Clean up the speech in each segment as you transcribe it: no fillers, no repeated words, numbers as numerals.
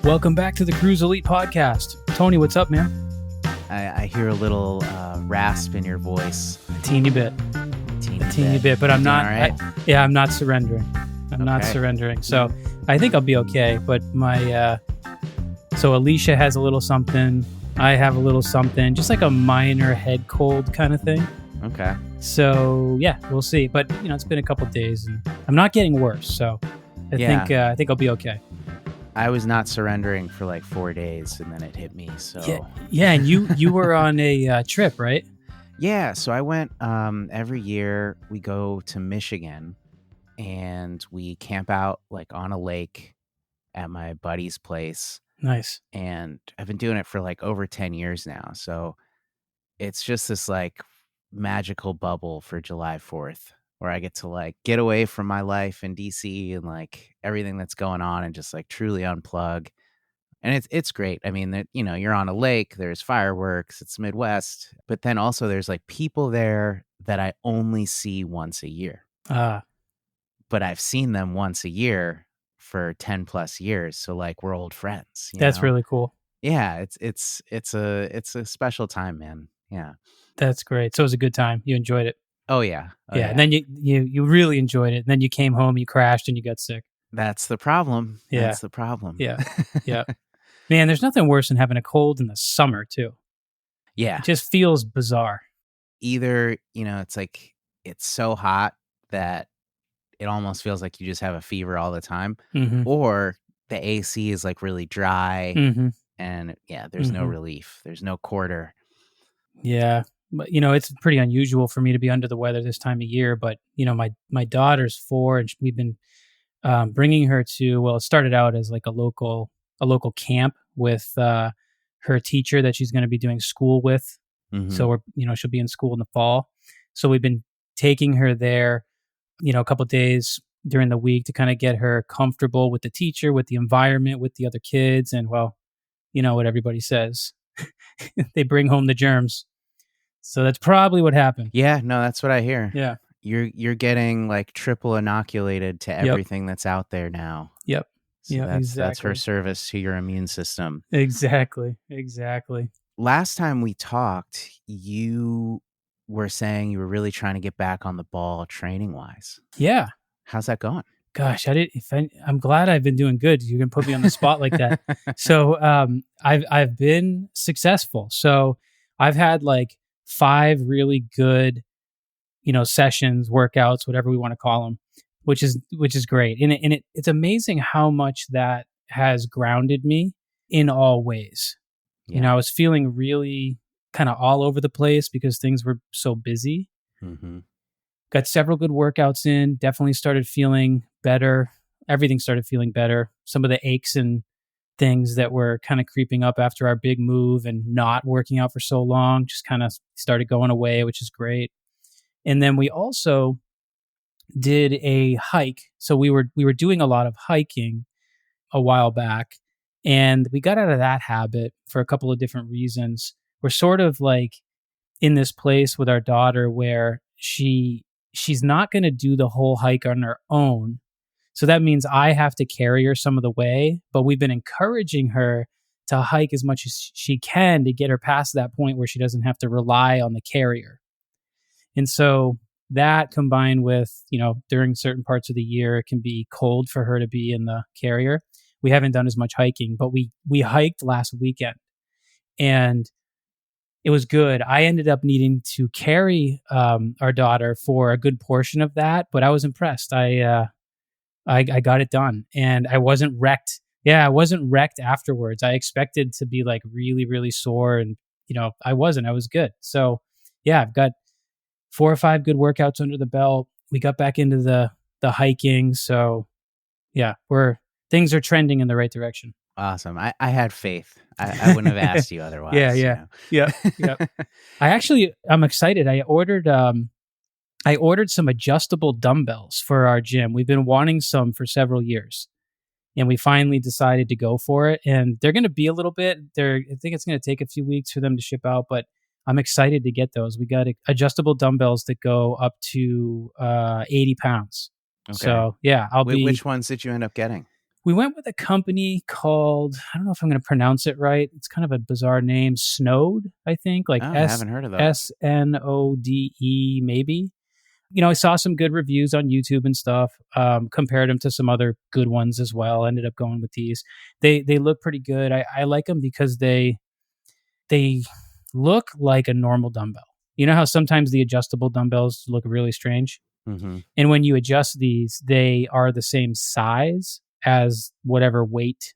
Welcome back to the Cruise Elite podcast. Tony, what's up, man? I hear a little rasp in your voice. A teeny bit, but I'm not. All right? I'm not surrendering. I'm not surrendering. So I think I'll be okay. But so Alicia has a little something. I have a little something, just like a minor head cold kind of thing. Okay. So yeah, we'll see. But it's been a couple of days, and I'm not getting worse. So I think I'll be okay. I was not surrendering for like 4 days, and then it hit me. So yeah, and you were on a trip, right? Yeah, so I went every year. We go to Michigan, and we camp out like on a lake at my buddy's place. Nice. And I've been doing it for like over 10 years now. So it's just this like magical bubble for July 4th where I get to like get away from my life in DC and like everything that's going on and just like truly unplug. And it's great. I mean, you're on a lake, there's fireworks, it's Midwest, but then also there's like people there that I only see once a year. But I've seen them once a year for 10 plus years. So like we're old friends. That's really cool. Yeah, it's a special time, man. Yeah. That's great. So it was a good time. You enjoyed it. Oh yeah. Yeah. And then you really enjoyed it. And then you came home, you crashed, and you got sick. That's the problem. Yeah. That's the problem. Yeah. Yeah. Man, there's nothing worse than having a cold in the summer too. Yeah. It just feels bizarre. Either, it's like it's so hot that it almost feels like you just have a fever all the time, or the AC is like really dry, and there's no relief. There's no quarter. Yeah. But, it's pretty unusual for me to be under the weather this time of year. But, my daughter's 4 and we've been bringing her to, it started out as like a local camp with her teacher that she's going to be doing school with. So she'll be in school in the fall. So we've been taking her there, a couple of days during the week to kind of get her comfortable with the teacher, with the environment, with the other kids. And what everybody says, they bring home the germs. So that's probably what happened. Yeah, no, that's what I hear. Yeah. You're getting like triple inoculated to everything that's out there now. Yep. So that's her service to your immune system. Exactly. Last time we talked, you were saying you were really trying to get back on the ball training wise. Yeah. How's that going? Gosh, I'm glad I've been doing good. You can put me on the spot like that. So I've been successful. So I've had like 5 really good, sessions, workouts, whatever we want to call them, which is great. And it's amazing how much that has grounded me in all ways. Yeah. I was feeling really kind of all over the place because things were so busy. Got several good workouts in, definitely started feeling better. Everything started feeling better. Some of the aches and things that were kind of creeping up after our big move and not working out for so long just kind of started going away, which is great. And then we also did a hike. So we were doing a lot of hiking a while back, and we got out of that habit for a couple of different reasons. We're sort of like in this place with our daughter where she's not going to do the whole hike on her own. So that means I have to carry her some of the way, but we've been encouraging her to hike as much as she can to get her past that point where she doesn't have to rely on the carrier. And so that combined with, during certain parts of the year, it can be cold for her to be in the carrier. We haven't done as much hiking, but we hiked last weekend and it was good. I ended up needing to carry our daughter for a good portion of that, but I was impressed. I got it done and I wasn't wrecked. Yeah, I wasn't wrecked afterwards. I expected to be like really, really sore and, I wasn't. I was good. So yeah, I've got 4 or 5 good workouts under the belt. We got back into the hiking. So yeah, things are trending in the right direction. Awesome. I had faith. I wouldn't have asked you otherwise. Yeah. I'm excited. I ordered some adjustable dumbbells for our gym. We've been wanting some for several years, and we finally decided to go for it. And they're going to be a little bit. I think it's going to take a few weeks for them to ship out, but I'm excited to get those. We got adjustable dumbbells that go up to 80 pounds. Okay. So yeah, Which ones did you end up getting? We went with a company called, I don't know if I'm going to pronounce it right. It's kind of a bizarre name, Snowed, I think, like Oh, I haven't heard of those. SNODE, maybe. I saw some good reviews on YouTube and stuff. Compared them to some other good ones as well. Ended up going with these. They look pretty good. I like them because they look like a normal dumbbell. You know how sometimes the adjustable dumbbells look really strange? Mm-hmm. And when you adjust these, they are the same size as whatever weight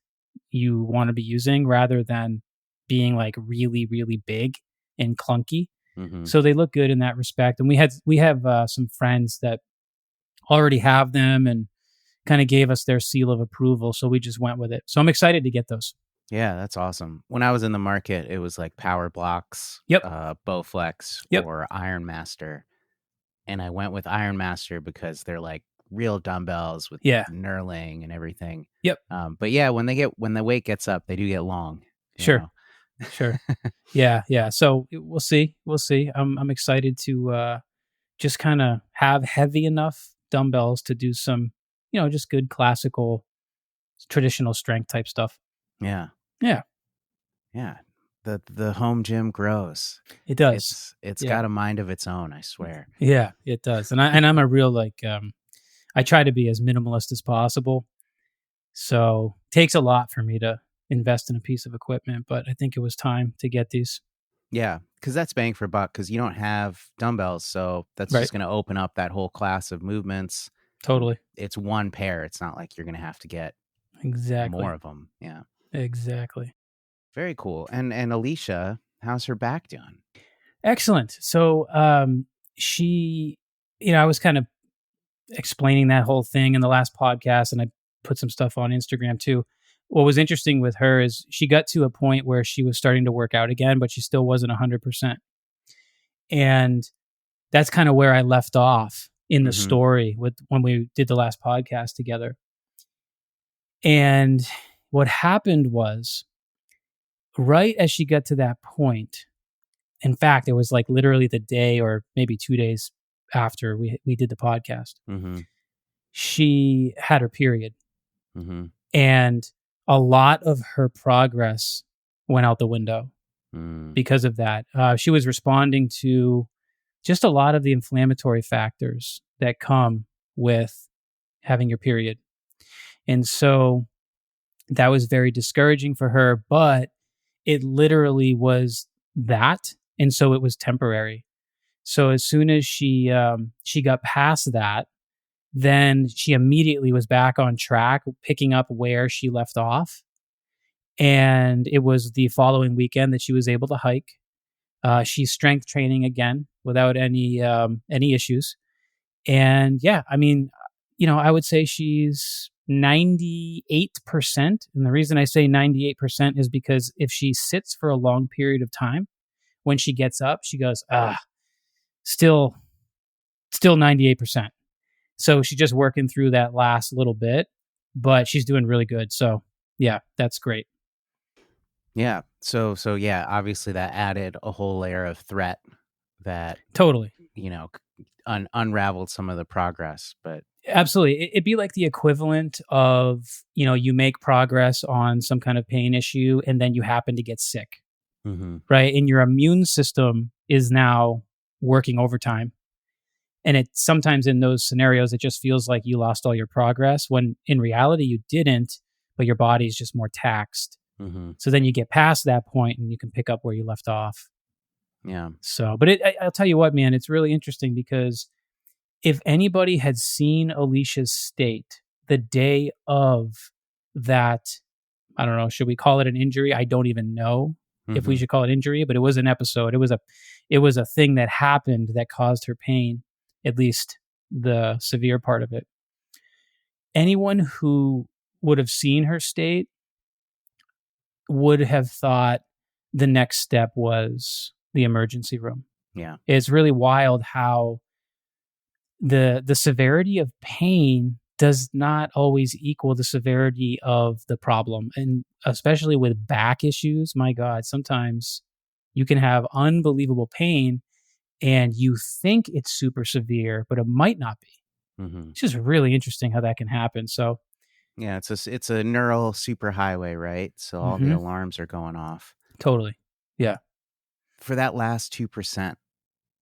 you want to be using rather than being like really, really big and clunky. Mm-hmm. So they look good in that respect. And we have some friends that already have them and kind of gave us their seal of approval. So we just went with it. So I'm excited to get those. Yeah, that's awesome. When I was in the market, it was like Power Blocks, Yep. Bowflex, Yep. or Iron Master. And I went with Iron Master because they're like real dumbbells with knurling and everything. Yep. But yeah, when the weight gets up, they do get long. Sure. Sure. Yeah. So we'll see. I'm excited to just kind of have heavy enough dumbbells to do some, just good classical, traditional strength type stuff. Yeah. Yeah. Yeah. The home gym grows. It does. It's got a mind of its own, I swear. Yeah, it does. And I'm a real I try to be as minimalist as possible. So it takes a lot for me to invest in a piece of equipment, but I think it was time to get these. Yeah, because that's bang for buck because you don't have dumbbells. So that's just going to open up that whole class of movements. Totally. It's one pair. It's not like you're going to have to get more of them. Yeah. Exactly. Very cool. And Alicia, how's her back doing? Excellent. So she, I was kind of explaining that whole thing in the last podcast, and I put some stuff on Instagram too. What was interesting with her is she got to a point where she was starting to work out again, but she still wasn't 100%. And that's kind of where I left off in the story with when we did the last podcast together. And what happened was, right as she got to that point, in fact, it was like literally the day or maybe 2 days after we did the podcast, she had her period. And a lot of her progress went out the window because of that. She was responding to just a lot of the inflammatory factors that come with having your period. And so that was very discouraging for her, but it literally was that. And so it was temporary. So as soon as she got past that, then she immediately was back on track, picking up where she left off. And it was the following weekend that she was able to hike. She's strength training again without any issues. And yeah, I mean, I would say she's 98%. And the reason I say 98% is because if she sits for a long period of time, when she gets up, she goes, still 98%. So she's just working through that last little bit, but she's doing really good. So yeah, that's great. Yeah. So yeah, obviously that added a whole layer of threat that totally, unraveled some of the progress, but absolutely. It'd be like the equivalent of, you make progress on some kind of pain issue and then you happen to get sick, right? And your immune system is now working overtime. And it sometimes in those scenarios, it just feels like you lost all your progress when in reality you didn't, but your body is just more taxed. So then you get past that point and you can pick up where you left off. Yeah. So, but I'll tell you what, man, it's really interesting because if anybody had seen Alicia's state the day of that, I don't know, should we call it an injury? I don't even know if we should call it injury, but it was an episode. It was a thing that happened that caused her pain, at least the severe part of it. Anyone who would have seen her state would have thought the next step was the emergency room. Yeah. It's really wild how the severity of pain does not always equal the severity of the problem. And especially with back issues, my God, sometimes you can have unbelievable pain and you think it's super severe, but it might not be. It's just really interesting how that can happen. So Yeah, it's a neural superhighway, right? So all the Mm-hmm. alarms are going off. Totally. Yeah. For that last 2%,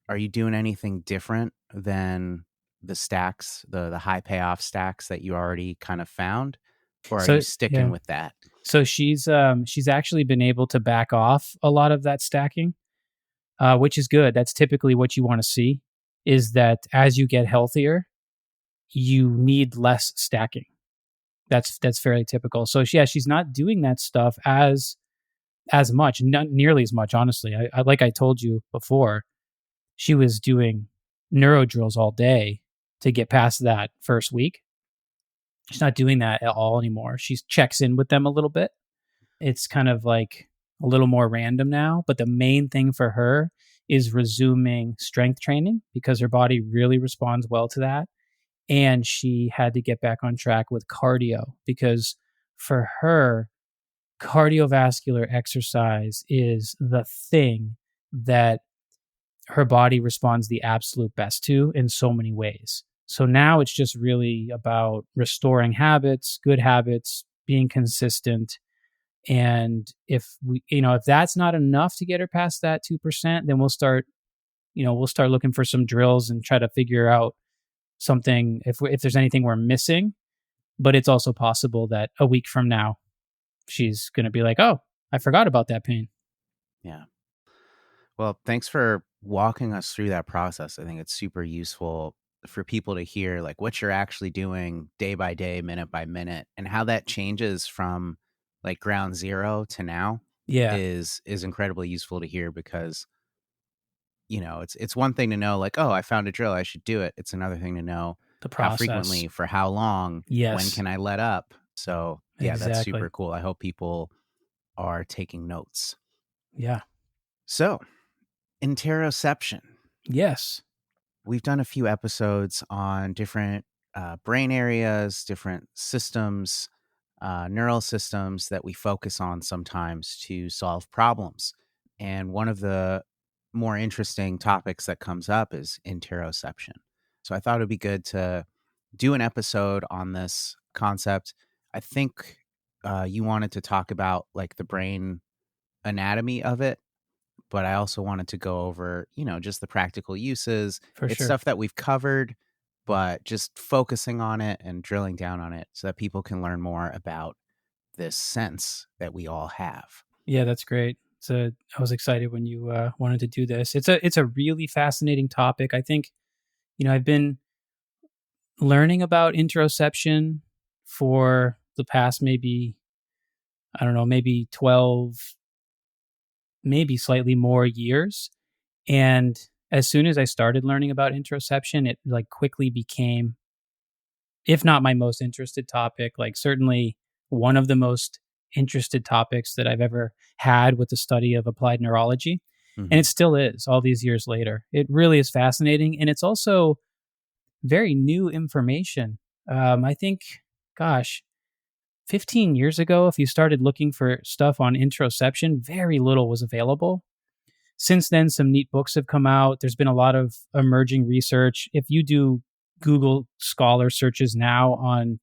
are you doing anything different than the stacks, the high payoff stacks that you already kind of found? Or are you So sticking yeah. with that? So she's actually been able to back off a lot of that stacking, which is good. That's typically what you want to see. Is that as you get healthier, you need less stacking. That's fairly typical. So yeah, she's not doing that stuff as much, not nearly as much. Honestly, I like I told you before, she was doing neuro drills all day to get past that first week. She's not doing that at all anymore. She checks in with them a little bit. It's kind of like a little more random now, but the main thing for her is resuming strength training because her body really responds well to that. And she had to get back on track with cardio because for her, cardiovascular exercise is the thing that her body responds the absolute best to in so many ways. So now it's just really about restoring habits, good habits, being consistent. And if if that's not enough to get her past that 2%, then we'll start looking for some drills and try to figure out something if there's anything we're missing. But it's also possible that a week from now, she's going to be like, oh, I forgot about that pain. Yeah. Well, thanks for walking us through that process. I think it's super useful for people to hear like what you're actually doing day by day, minute by minute, and how that changes from like ground zero to now Yeah, is incredibly useful to hear because it's one thing to know like, oh, I found a drill, I should do it. It's another thing to know the how process. frequently, for how long, when Yes, can I let up. So yeah, that's super exactly. cool. I hope people are taking notes. Yeah. So interoception. Yes, We've done a few episodes on different brain areas, different systems, neural systems that we focus on sometimes to solve problems. And one of the more interesting topics that comes up is interoception. So I thought it'd be good to do an episode on this concept. I think you wanted to talk about like the brain anatomy of it, but I also wanted to go over, just the practical uses. for It's sure. stuff that we've covered, but just focusing on it and drilling down on it so that people can learn more about this sense that we all have. Yeah, that's great. I was excited when you wanted to do this. It's a really fascinating topic. I think I've been learning about interoception for the past maybe I don't know, maybe 12, maybe slightly more years. And as soon as I started learning about interoception, it like quickly became, if not my most interested topic, like certainly one of the most interested topics that I've ever had with the study of applied neurology. And Hmm. it still is all these years later. It really is fascinating. And it's also very new information. I think, gosh, 15 years ago, if you started looking for stuff on interoception, very little was available. Since then, some neat books have come out. There's been a lot of emerging research. If you do Google Scholar searches now on,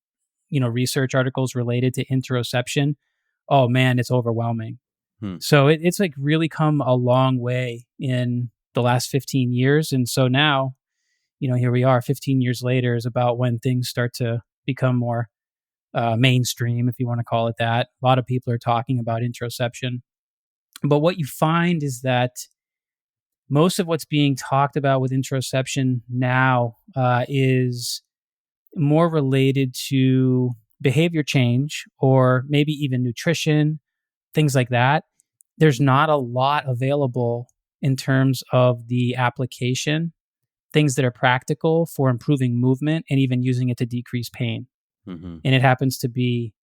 research articles related to interoception, oh man, it's overwhelming. Hmm. So it's like really come a long way in the last 15 years. And so now, here we are 15 years later is about when things start to become more mainstream, if you want to call it that. A lot of people are talking about interoception. But what you find is that most of what's being talked about with interoception now is more related to behavior change or maybe even nutrition, things like that. There's not a lot available in terms of the application, things that are practical for improving movement and even using it to decrease pain. Hmm. And it happens to be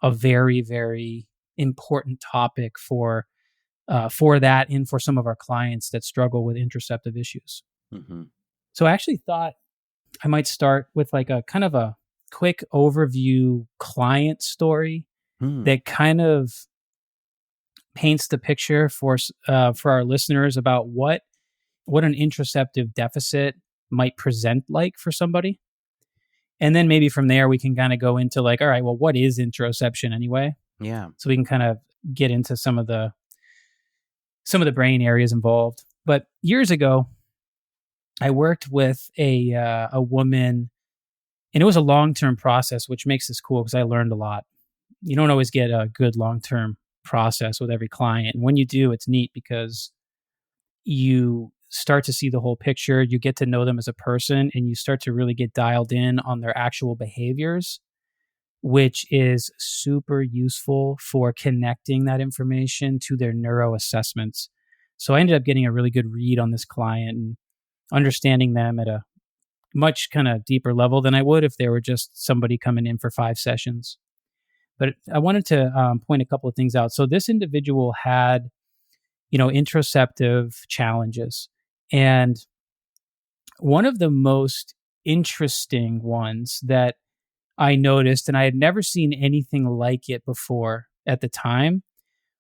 a very, very important topic for that and for some of our clients that struggle with interoceptive issues. Hmm. So I actually thought I might start with like a kind of a quick overview client story Hmm. that kind of paints the picture for our listeners about what an interoceptive deficit might present like for somebody. And then maybe from there, we can kind of go into like, all right, well, what is interoception anyway? Yeah. So we can kind of get into some of the brain areas involved. But years ago, I worked with a woman, and it was a long-term process, which makes this cool because I learned a lot. You don't always get a good long-term process with every client. And when you do, it's neat because you start to see the whole picture. You get to know them as a person, and you start to really get dialed in on their actual behaviors, which is super useful for connecting that information to their neuro assessments. So I ended up getting a really good read on this client and understanding them at a much kind of deeper level than I would if they were just somebody coming in for 5 sessions. But I wanted to point a couple of things out. So this individual had, interoceptive challenges. And one of the most interesting ones that I noticed, and I had never seen anything like it before at the time,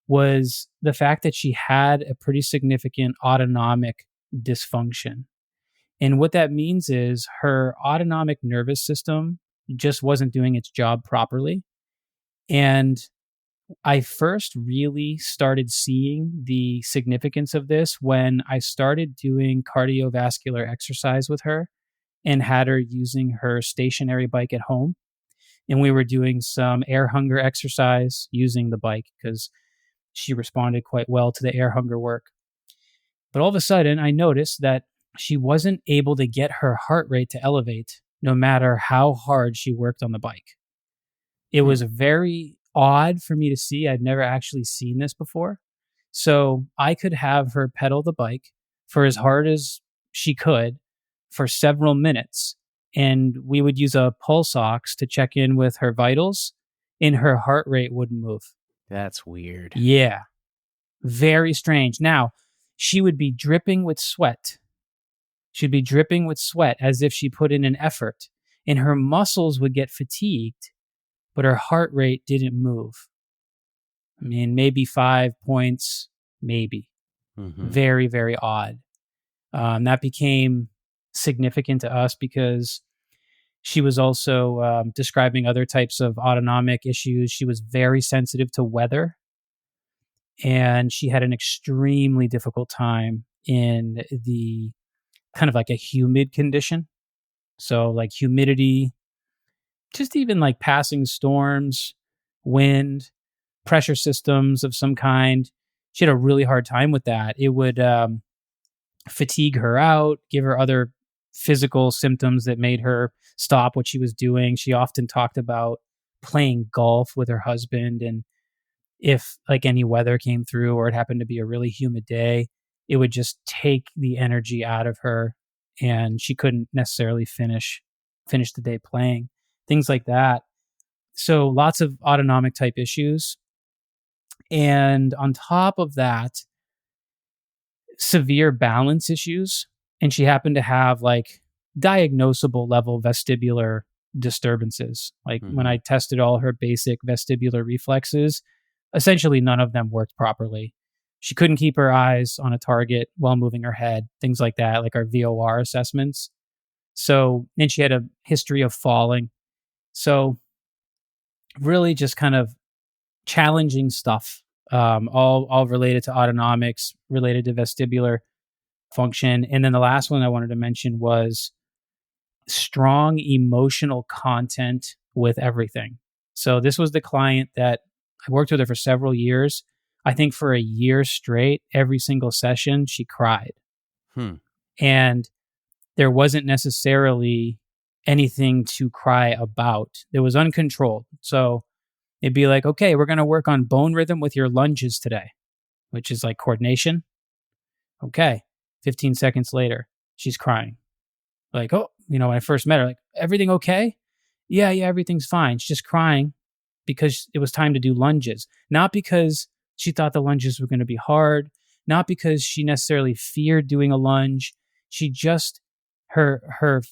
was the fact that she had a pretty significant autonomic dysfunction. And what that means is her autonomic nervous system just wasn't doing its job properly. And I first really started seeing the significance of this when I started doing cardiovascular exercise with her and had her using her stationary bike at home. And we were doing some air hunger exercise using the bike because she responded quite well to the air hunger work. But all of a sudden, I noticed that she wasn't able to get her heart rate to elevate no matter how hard she worked on the bike. It was very odd for me to see. I'd never actually seen this before. So I could have her pedal the bike for as hard as she could for several minutes. And we would use a pulse ox to check in with her vitals, and her heart rate wouldn't move. That's weird. Yeah. Very strange. Now, she would be dripping with sweat. She'd be dripping with sweat as if she put in an effort, and her muscles would get fatigued, but her heart rate didn't move. I mean, maybe 5 points, maybe. Very, very odd. That became significant to us because she was also describing other types of autonomic issues. She was very sensitive to weather, and she had an extremely difficult time in the kind of like a humid condition. So like humidity, just even like passing storms, wind, pressure systems of some kind. She had a really hard time with that. It would fatigue her out, give her other physical symptoms that made her stop what she was doing. She often talked about playing golf with her husband, and if like any weather came through or it happened to be a really humid day, it would just take the energy out of her, and she couldn't necessarily finish the day playing. Things like that. So lots of autonomic type issues. And on top of that, severe balance issues. And she happened to have like diagnosable level vestibular disturbances. Like when I tested all her basic vestibular reflexes, essentially none of them worked properly. She couldn't keep her eyes on a target while moving her head, things like that, like our VOR assessments. So, and she had a history of falling. So really just kind of challenging stuff, all related to autonomics, related to vestibular function. And then the last one I wanted to mention was strong emotional content with everything. So this was the client that I worked with her for several years. I think for a year straight, every single session, she cried. And there wasn't necessarily anything to cry about. It was uncontrolled. So it'd be like, okay, we're going to work on bone rhythm with your lunges today, which is like coordination. Okay. 15 seconds later, she's crying. Like, oh, when I first met her, like, everything okay? Yeah, everything's fine. She's just crying because it was time to do lunges. Not because she thought the lunges were going to be hard, not because she necessarily feared doing a lunge. She just, her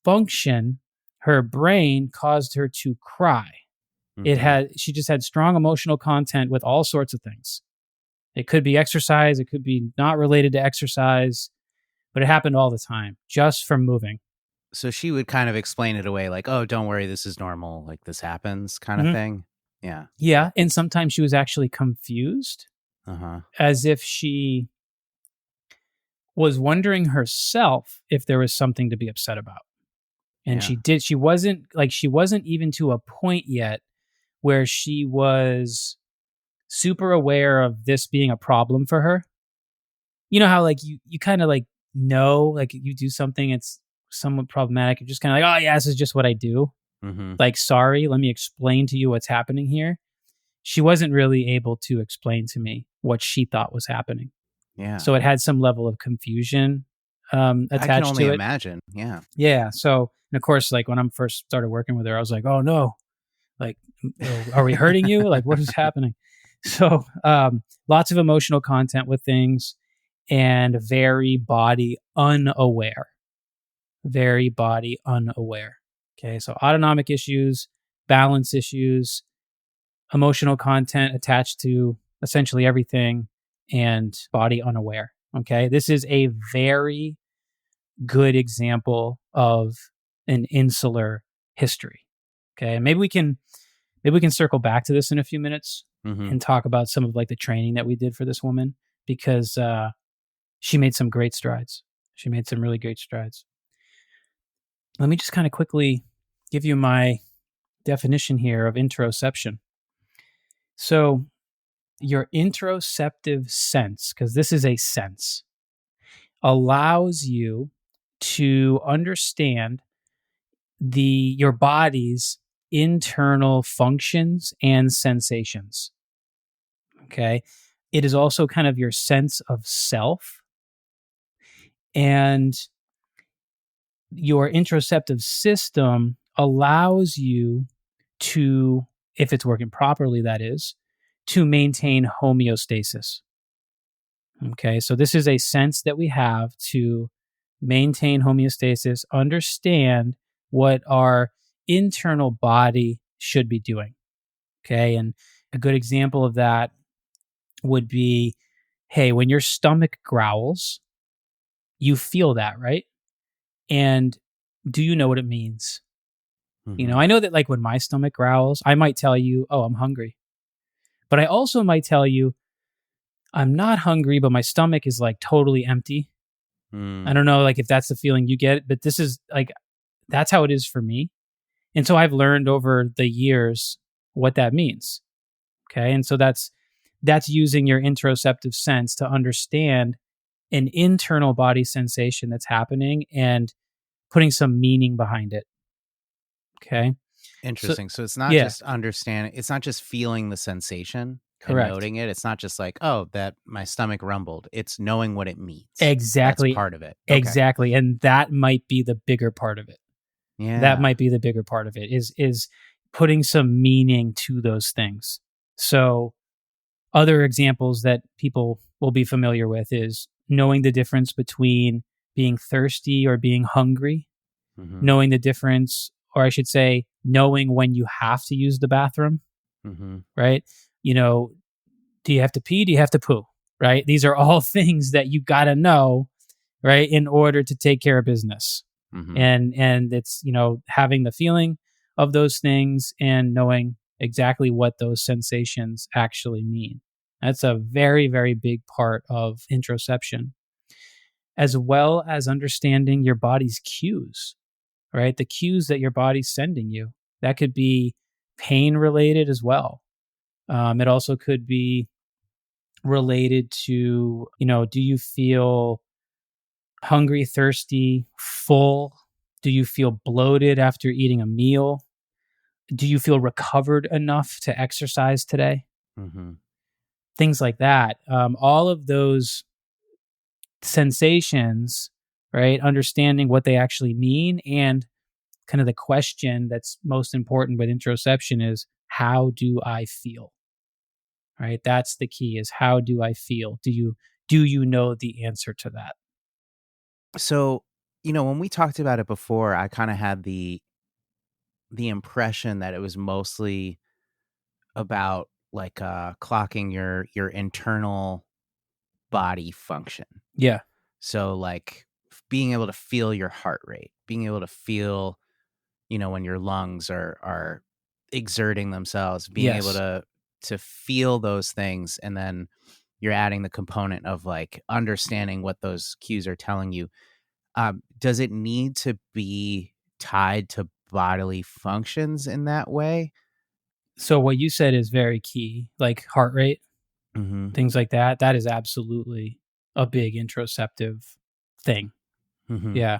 function, her brain caused her to cry. She just had strong emotional content with all sorts of things. It could be exercise. It could be not related to exercise, but it happened all the time just from moving. So she would kind of explain it away like, "Oh, don't worry, this is normal, like this happens," kind of Mhm. thing? Yeah. Yeah, and sometimes she was actually confused, Uh-huh. as if she was wondering herself if there was something to be upset about. And Yeah. she wasn't even to a point yet where she was super aware of this being a problem for her. You know how like you kind of like know like you do something it's somewhat problematic. You're just kind of like, oh yeah, this is just what I do. Mhm. Like, sorry, let me explain to you what's happening here. She wasn't really able to explain to me what she thought was happening. Yeah. So it had some level of confusion I can attached only to it. imagine. Yeah. Yeah. So, and of course, like when I first started working with her, I was like, oh no, like, are we hurting you? Like, what is happening? So, lots of emotional content with things and very body unaware. Very body unaware. Okay. So, autonomic issues, balance issues, emotional content attached to essentially everything, and body unaware. Okay. This is a very good example of an insular history. Okay. Maybe we can circle back to this in a few minutes Mhm. and talk about some of like the training that we did for this woman because she made some great strides. She made some really great strides. Let me just kind of quickly give you my definition here of interoception. So, your interoceptive sense, because this is a sense, allows you to understand your body's internal functions and sensations. Okay. It is also kind of your sense of self, and your interoceptive system allows you to, if it's working properly, that is, to maintain homeostasis. Okay. So this is a sense that we have to maintain homeostasis, understand what our internal body should be doing. Okay. And a good example of that would be, hey, when your stomach growls, you feel that, right? And do you know what it means? Mhm. I know that like when my stomach growls, I might tell you, oh, I'm hungry. But I also might tell you, I'm not hungry, but my stomach is like totally empty. I Mm. don't know like if that's the feeling you get, but this is like that's how it is for me. And so I've learned over the years what that means. Okay. And so that's using your interoceptive sense to understand an internal body sensation that's happening and putting some meaning behind it. Okay. So Interesting. So it's not yeah, just understanding, it's not just feeling the sensation and correct. noting it. It's not just like, "Oh, that my stomach rumbled." It's knowing what it means. That's Exactly. part of it. Okay. Exactly. And that might be the bigger part of it. That Yeah. might be the bigger part of it is putting some meaning to those things. So other examples that people will be familiar with is knowing the difference between being thirsty or being hungry, Mhm. knowing the difference, or I should say, knowing when you have to use the bathroom, Mhm. right? You know, do you have to pee? Do you have to poo? Right? These are all things that you got to know, right, in order to take care of business. Mhm. And it's, having the feeling of those things and knowing exactly what those sensations actually mean. That's a very, very big part of interoception, as well as understanding your body's cues, right? The cues that your body's sending you. That could be pain related as well. It also could be related to, do you feel hungry, thirsty, full? Do you feel bloated after eating a meal? Do you feel recovered enough to exercise today? Mhm. Things like that. All of those sensations, right? Understanding what they actually mean, and kind of the question that's most important with interoception is, how do I feel? Right? That's the key, is how do I feel? Do you know the answer to that? So, when we talked about it before, I kinda had the impression that it was mostly about, like, clocking your internal body function. Yeah. So, like, being able to feel your heart rate, being able to feel, when your lungs are exerting themselves, being able Yes. to feel those things, and then you're adding the component of like understanding what those cues are telling you. Does it need to be tied to bodily functions in that way? So what you said is very key, like heart rate, Mm-hmm. things like that. That is absolutely a big interoceptive thing. Mm-hmm. Yeah.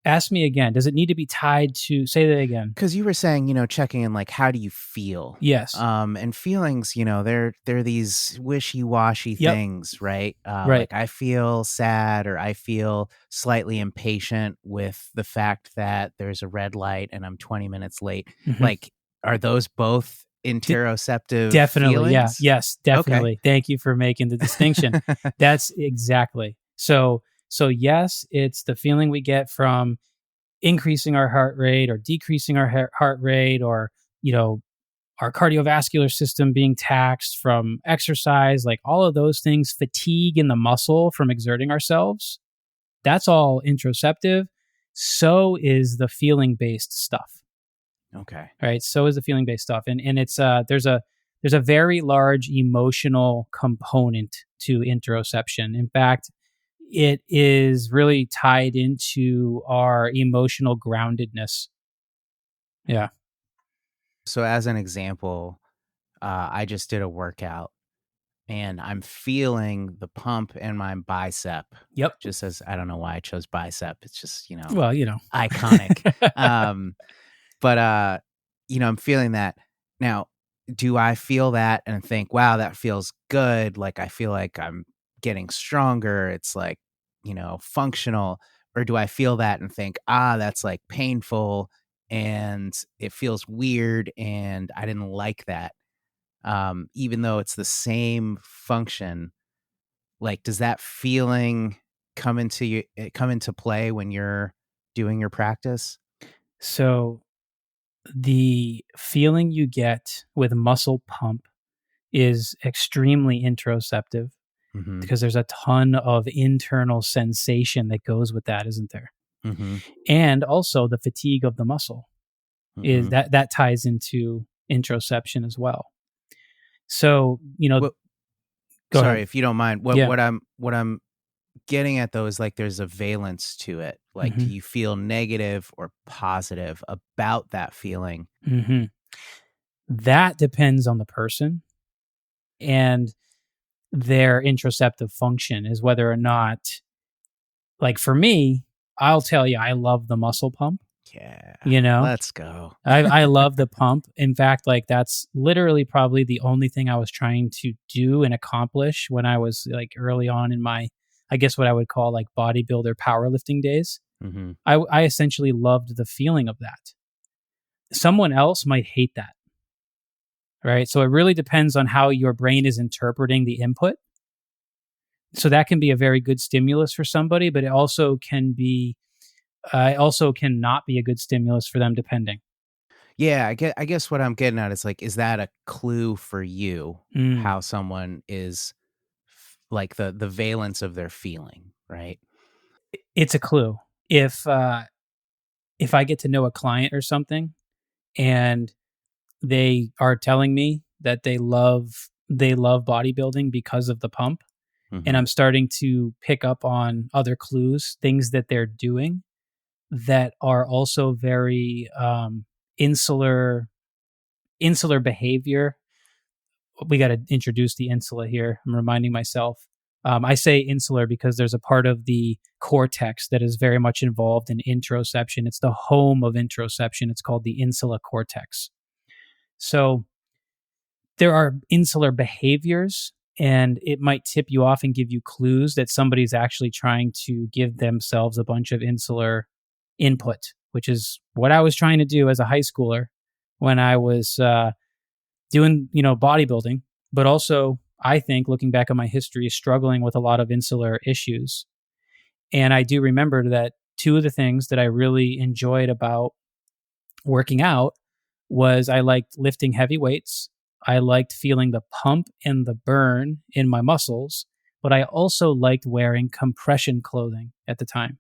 Ask me again. Does it need to be tied to, say that again? Because you were saying, checking in like how do you feel? Yes. And feelings, they're these wishy-washy Yep. things, right? Right. Like I feel sad or I feel slightly impatient with the fact that there's a red light and I'm 20 minutes late. Hmm. Like, are those both interoceptive Definitely. Yeah. feelings? Yes, Okay. definitely. Thank you for making the distinction. That's exactly. So yes, it's the feeling we get from increasing our heart rate or decreasing our heart rate, or, our cardiovascular system being taxed from exercise, like all of those things, fatigue in the muscle from exerting ourselves. That's all interoceptive. So is the feeling based stuff. Okay. Right? So is the feeling based stuff, and it's there's a very large emotional component to interoception. In fact, it is really tied into our emotional groundedness. Yeah. So as an example, I just did a workout and I'm feeling the pump in my bicep. Yep. Just as I don't know why I chose bicep. It's just, Well, iconic. Um, but I'm feeling that. Now, do I feel that and think, wow, that feels good? Like I feel like I'm getting stronger. It's like, functional. Or do I feel that and think, that's like painful and it feels weird and I didn't like that? Even though it's the same function, like, does that feeling come into play when you're doing your practice? So the feeling you get with muscle pump is extremely interoceptive Mhm. because there's a ton of internal sensation that goes with that, isn't there? Mhm. And also the fatigue of the muscle is Mhm. that ties into interoception as well. So, Well, go sorry, ahead. if you don't mind. What Yeah. what I'm getting at though is like there's a valence to it. Like, do Hmm. you feel negative or positive about that feeling? Hmm. That depends on the person and their interoceptive function, is whether or not, like for me, I'll tell you, I love the muscle pump, Yeah. you know, Let's go. I love the pump. In fact, like that's literally probably the only thing I was trying to do and accomplish when I was like early on in my, I guess what I would call like bodybuilder powerlifting days. Mhm. I essentially loved the feeling of that. Someone else might hate that, right? So it really depends on how your brain is interpreting the input. So that can be a very good stimulus for somebody, but it also cannot be a good stimulus for them, depending. Yeah, I guess what I'm getting at is like, is that a clue for you Mm. how someone is like the valence of their feeling, right? It's a clue. If I get to know a client or something and they are telling me that they love bodybuilding because of the pump, and Mhm. I'm starting to pick up on other clues, things that they're doing that are also very insular insular behavior. We got to introduce the insula here. I'm reminding myself. I say insular because there's a part of the cortex that is very much involved in interoception. It's the home of interoception. It's called the insula cortex. So there are insular behaviors, and it might tip you off and give you clues that somebody's actually trying to give themselves a bunch of insular input, which is what I was trying to do as a high schooler when I was doing, bodybuilding, but also I think looking back on my history, struggling with a lot of insular issues. And I do remember that two of the things that I really enjoyed about working out was I liked lifting heavy weights. I liked feeling the pump and the burn in my muscles, but I also liked wearing compression clothing at the time.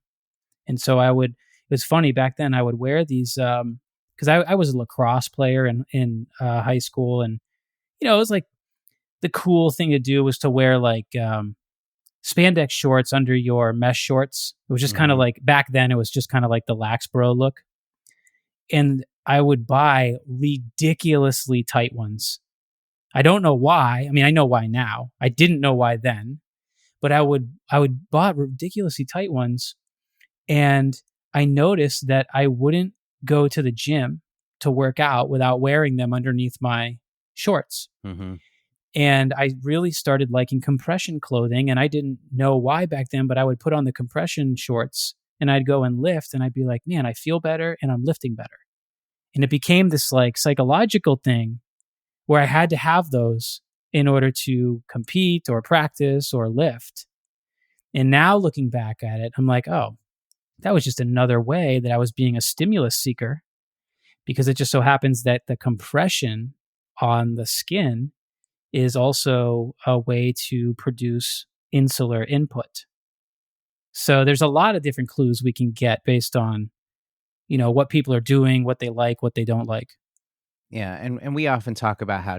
And so I would, was funny back then. I would wear these because I was a lacrosse player in high school, and it was like the cool thing to do was to wear like spandex shorts under your mesh shorts. It was just kind of like back then. It was just kind of like the lax bro look, and I would buy ridiculously tight ones. I don't know why. I mean, I know why now. I didn't know why then, but I would buy ridiculously tight ones, and I noticed that I wouldn't go to the gym to work out without wearing them underneath my shorts. And I really started liking compression clothing, and I didn't know why back then, but I would put on the compression shorts and I'd go and lift, and I'd be like, man, I feel better and I'm lifting better. And it became this like psychological thing where I had to have those in order to compete or practice or lift. And now looking back at it, I'm like, oh, that was just another way that I was being a stimulus seeker, because it just so happens that the compression on the skin is also a way to produce insular input. So there's a lot of different clues we can get based on, what people are doing, what they like, what they don't like. Yeah, and we often talk about how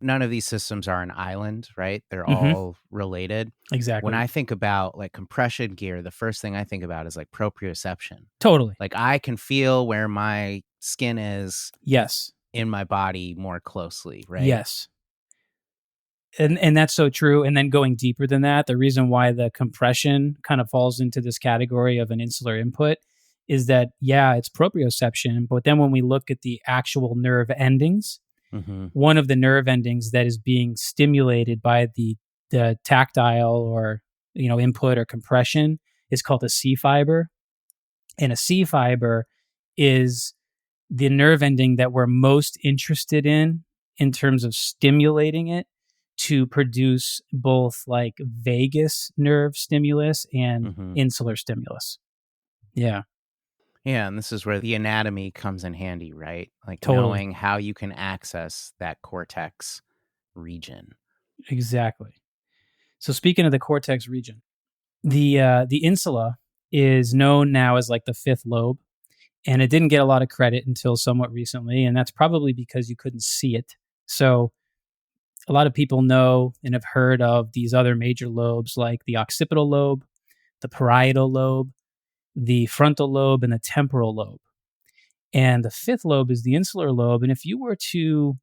none of these systems are an island, right? They're all related. Exactly. When I think about like compression gear, the first thing I think about is like proprioception. Totally. Like I can feel where my skin is Yes. in my body more closely, right? Yes. And that's so true. And then going deeper than that, the reason why the compression kind of falls into this category of an insular input is that, it's proprioception. But then when we look at the actual nerve endings, one of the nerve endings that is being stimulated by the tactile or, input or compression is called a C fiber. And a C fiber is the nerve ending that we're most interested in terms of stimulating it to produce both like vagus nerve stimulus and insular stimulus. Yeah. Yeah, and this is where the anatomy comes in handy, right? Like Totally. knowing how you can access that cortex region. Exactly. So speaking of the cortex region, the insula is known now as like the fifth lobe, and it didn't get a lot of credit until somewhat recently, and that's probably because you couldn't see it. So a lot of people know and have heard of these other major lobes like the occipital lobe, the parietal lobe, the frontal lobe, and the temporal lobe. And the fifth lobe is the insular lobe. And if you were to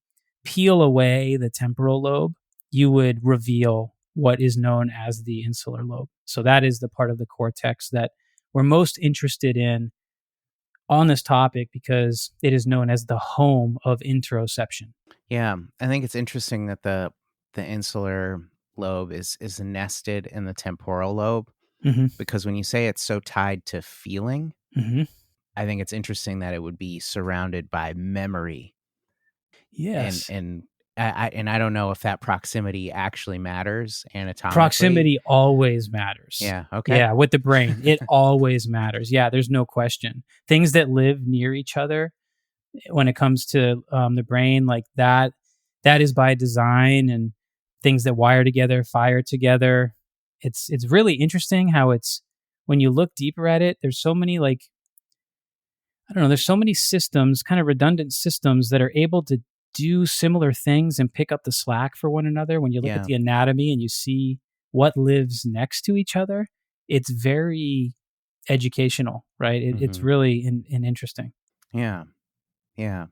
peel away the temporal lobe, you would reveal what is known as the insular lobe. So that is the part of the cortex that we're most interested in on this topic because it is known as the home of interoception. Yeah, I think it's interesting that the insular lobe is nested in the temporal lobe, because when you say it's so tied to feeling, I think it's interesting that it would be surrounded by memory. Yes. And I don't know if that proximity actually matters anatomically. Proximity always matters. Yeah, okay. Yeah, with the brain, it always matters. Yeah, there's no question. Things that live near each other when it comes to the brain, like that is by design, and things that wire together, fire together. It's really interesting how it's, when you look deeper at it, there's so many like, I don't know, there's so many systems, kind of redundant systems that are able to do similar things and pick up the slack for one another. When you look at the anatomy and you see what lives next to each other, it's very educational, right? It's really interesting. Yeah. Yeah.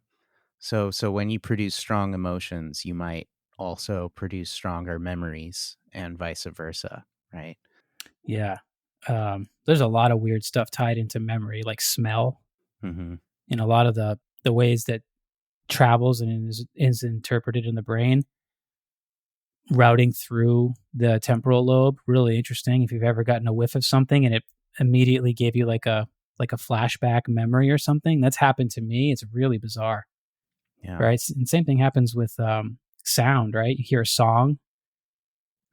So when you produce strong emotions, you might also produce stronger memories and vice versa, right? Yeah. There's a lot of weird stuff tied into memory, like smell, and a lot of the ways that travels and is interpreted in the brain, routing through the temporal lobe. Really interesting. If you've ever gotten a whiff of something and it immediately gave you like a flashback memory or something, that's happened to me. It's really bizarre. Yeah. Right. And same thing happens with sound, right? You hear a song,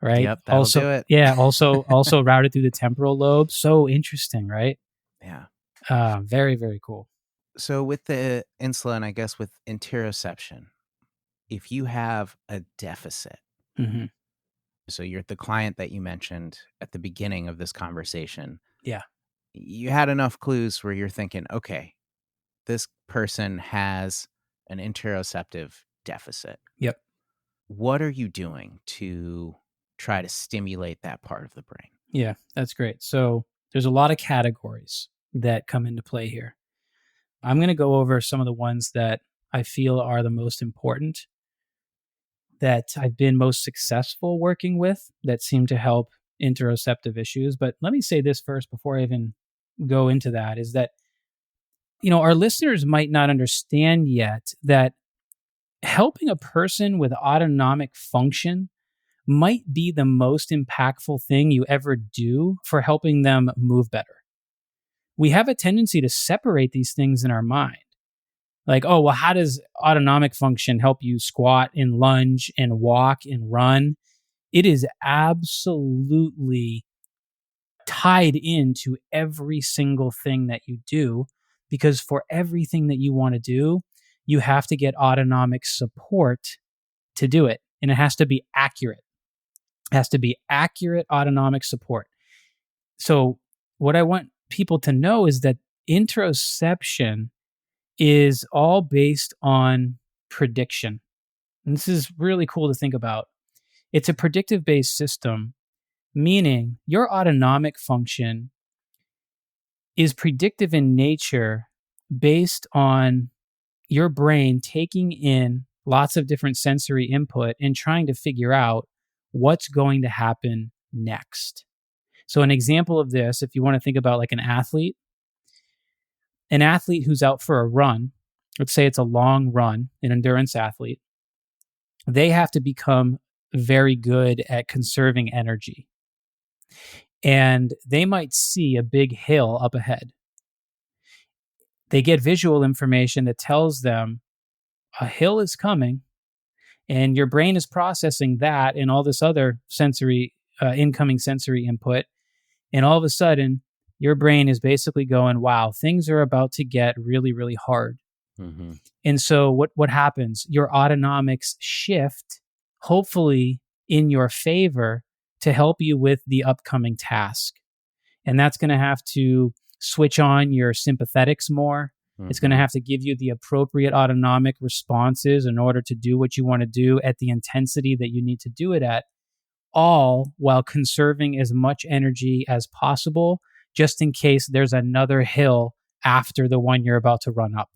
right? Yep, that'll do it. Yeah. Also routed through the temporal lobe. So interesting, right? Yeah. Very, very cool. So with the insula, and I guess with interoception, if you have a deficit, so you're the client that you mentioned at the beginning of this conversation. Yeah. you had enough clues where you're thinking, okay, this person has an interoceptive deficit. Yep. What are you doing to try to stimulate that part of the brain? Yeah, that's great. So there's a lot of categories that come into play here. I'm going to go over some of the ones that I feel are the most important, that I've been most successful working with, that seem to help interoceptive issues. But let me say this first before I even go into that, is that, our listeners might not understand yet that helping a person with autonomic function might be the most impactful thing you ever do for helping them move better. We have a tendency to separate these things in our mind. Like, oh, well, how does autonomic function help you squat and lunge and walk and run? It is absolutely tied into every single thing that you do, because for everything that you want to do, you have to get autonomic support to do it. And it has to be accurate. It has to be accurate autonomic support. So what I want people to know is that interoception is all based on prediction. And this is really cool to think about. It's a predictive based system, meaning your autonomic function is predictive in nature based on your brain taking in lots of different sensory input and trying to figure out what's going to happen next. So an example of this, if you want to think about like an athlete who's out for a run, let's say it's a long run, an endurance athlete, they have to become very good at conserving energy. And they might see a big hill up ahead. They get visual information that tells them a hill is coming, and your brain is processing that and all this other sensory, incoming sensory input. And all of a sudden, your brain is basically going, wow, things are about to get really, really hard. Mm-hmm. And so what happens? Your autonomics shift, hopefully in your favor, to help you with the upcoming task. And that's going to have to switch on your sympathetics more. Mm-hmm. It's going to have to give you the appropriate autonomic responses in order to do what you want to do at the intensity that you need to do it at, all while conserving as much energy as possible, just in case there's another hill after the one you're about to run up.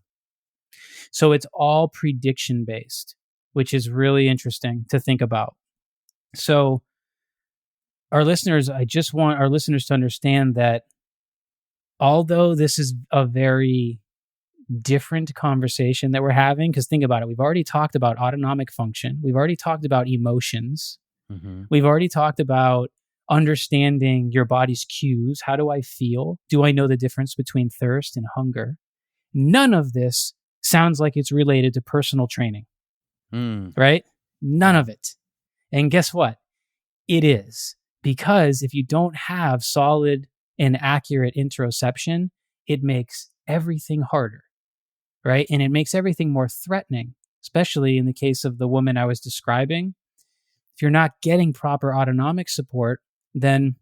So it's all prediction based, which is really interesting to think about. So I just want our listeners to understand that although this is a very different conversation that we're having, because think about it, we've already talked about autonomic function. We've already talked about emotions. Mm-hmm. We've already talked about understanding your body's cues. How do I feel? Do I know the difference between thirst and hunger? None of this sounds like it's related to personal training, right? None of it. And guess what? It is. Because if you don't have solid and accurate interoception, it makes everything harder, right? And it makes everything more threatening, especially in the case of the woman I was describing. If you're not getting proper autonomic support, then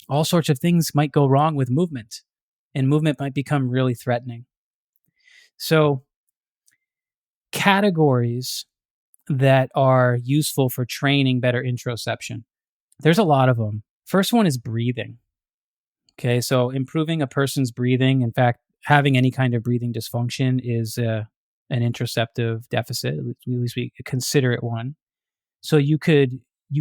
all sorts of things might go wrong with movement, and movement might become really threatening. So, categories that are useful for training better interoception. There's a lot of them. First one is breathing. Okay, so improving a person's breathing, in fact, having any kind of breathing dysfunction is an interoceptive deficit. At least we consider it one. So you could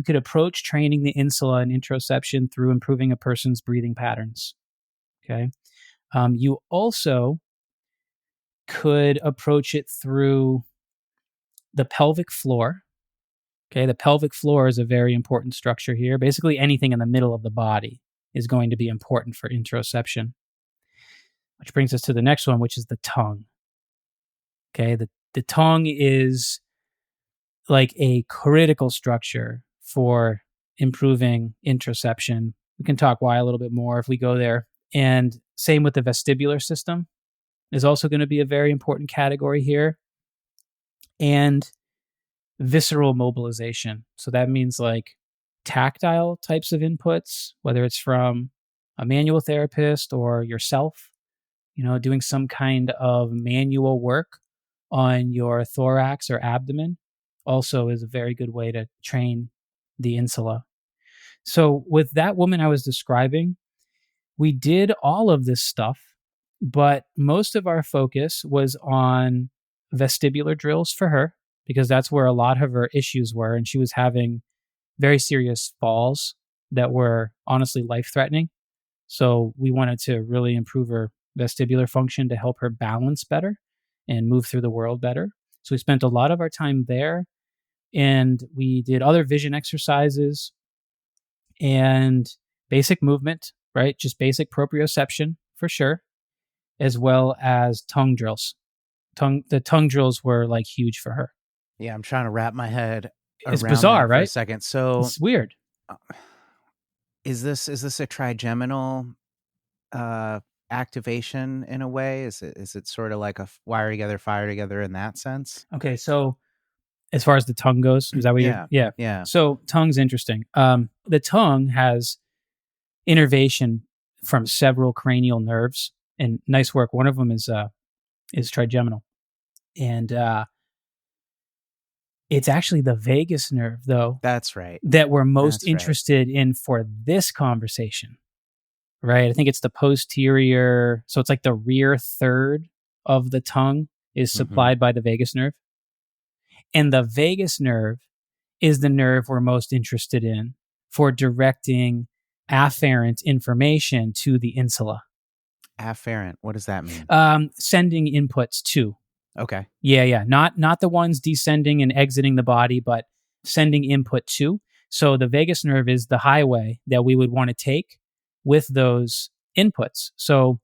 approach training the insula and interoception through improving a person's breathing patterns. Okay, you also could approach it through the pelvic floor. Okay, the pelvic floor is a very important structure here. Basically, anything in the middle of the body is going to be important for interoception. Which brings us to the next one, which is the tongue. Okay, the tongue is like a critical structure for improving interoception. We can talk why a little bit more if we go there. And same with the vestibular system is also going to be a very important category here. And visceral mobilization. So that means like tactile types of inputs, whether it's from a manual therapist or yourself, doing some kind of manual work on your thorax or abdomen also is a very good way to train the insula. So, with that woman I was describing, we did all of this stuff, but most of our focus was on vestibular drills for her because that's where a lot of her issues were. And she was having very serious falls that were honestly life threatening. So we wanted to really improve her vestibular function to help her balance better and move through the world better. So we spent a lot of our time there, and we did other vision exercises and basic movement, right? Just basic proprioception for sure, as well as tongue drills. The tongue drills were like huge for her. Yeah, I'm trying to wrap my head It's around bizarre, that for a right? second. So It's weird. is this a trigeminal activation in a way? Is it sort of like a wire together, fire together in that sense? Okay, so as far as the tongue goes, is that what you're? Yeah. Yeah. So tongue's interesting. The tongue has innervation from several cranial nerves, and nice work. One of them is trigeminal, and it's actually the vagus nerve, though. That's right. That we're most interested in for this conversation, right? I think it's the posterior, so it's like the rear third of the tongue is supplied by the vagus nerve. And the vagus nerve is the nerve we're most interested in for directing afferent information to the insula. Afferent, what does that mean? Sending inputs to. Okay. Yeah. Not the ones descending and exiting the body, but sending input to. So the vagus nerve is the highway that we would want to take with those inputs. So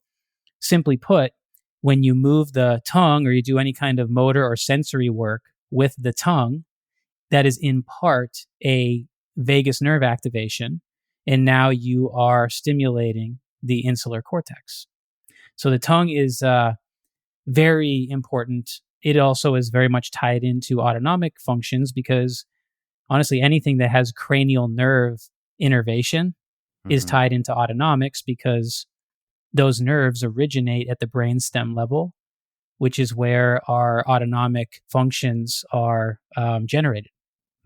simply put, when you move the tongue or you do any kind of motor or sensory work with the tongue, that is in part a vagus nerve activation. And now you are stimulating the insular cortex. So the tongue is very important. It also is very much tied into autonomic functions because honestly, anything that has cranial nerve innervation is tied into autonomics because those nerves originate at the brainstem level, which is where our autonomic functions are generated.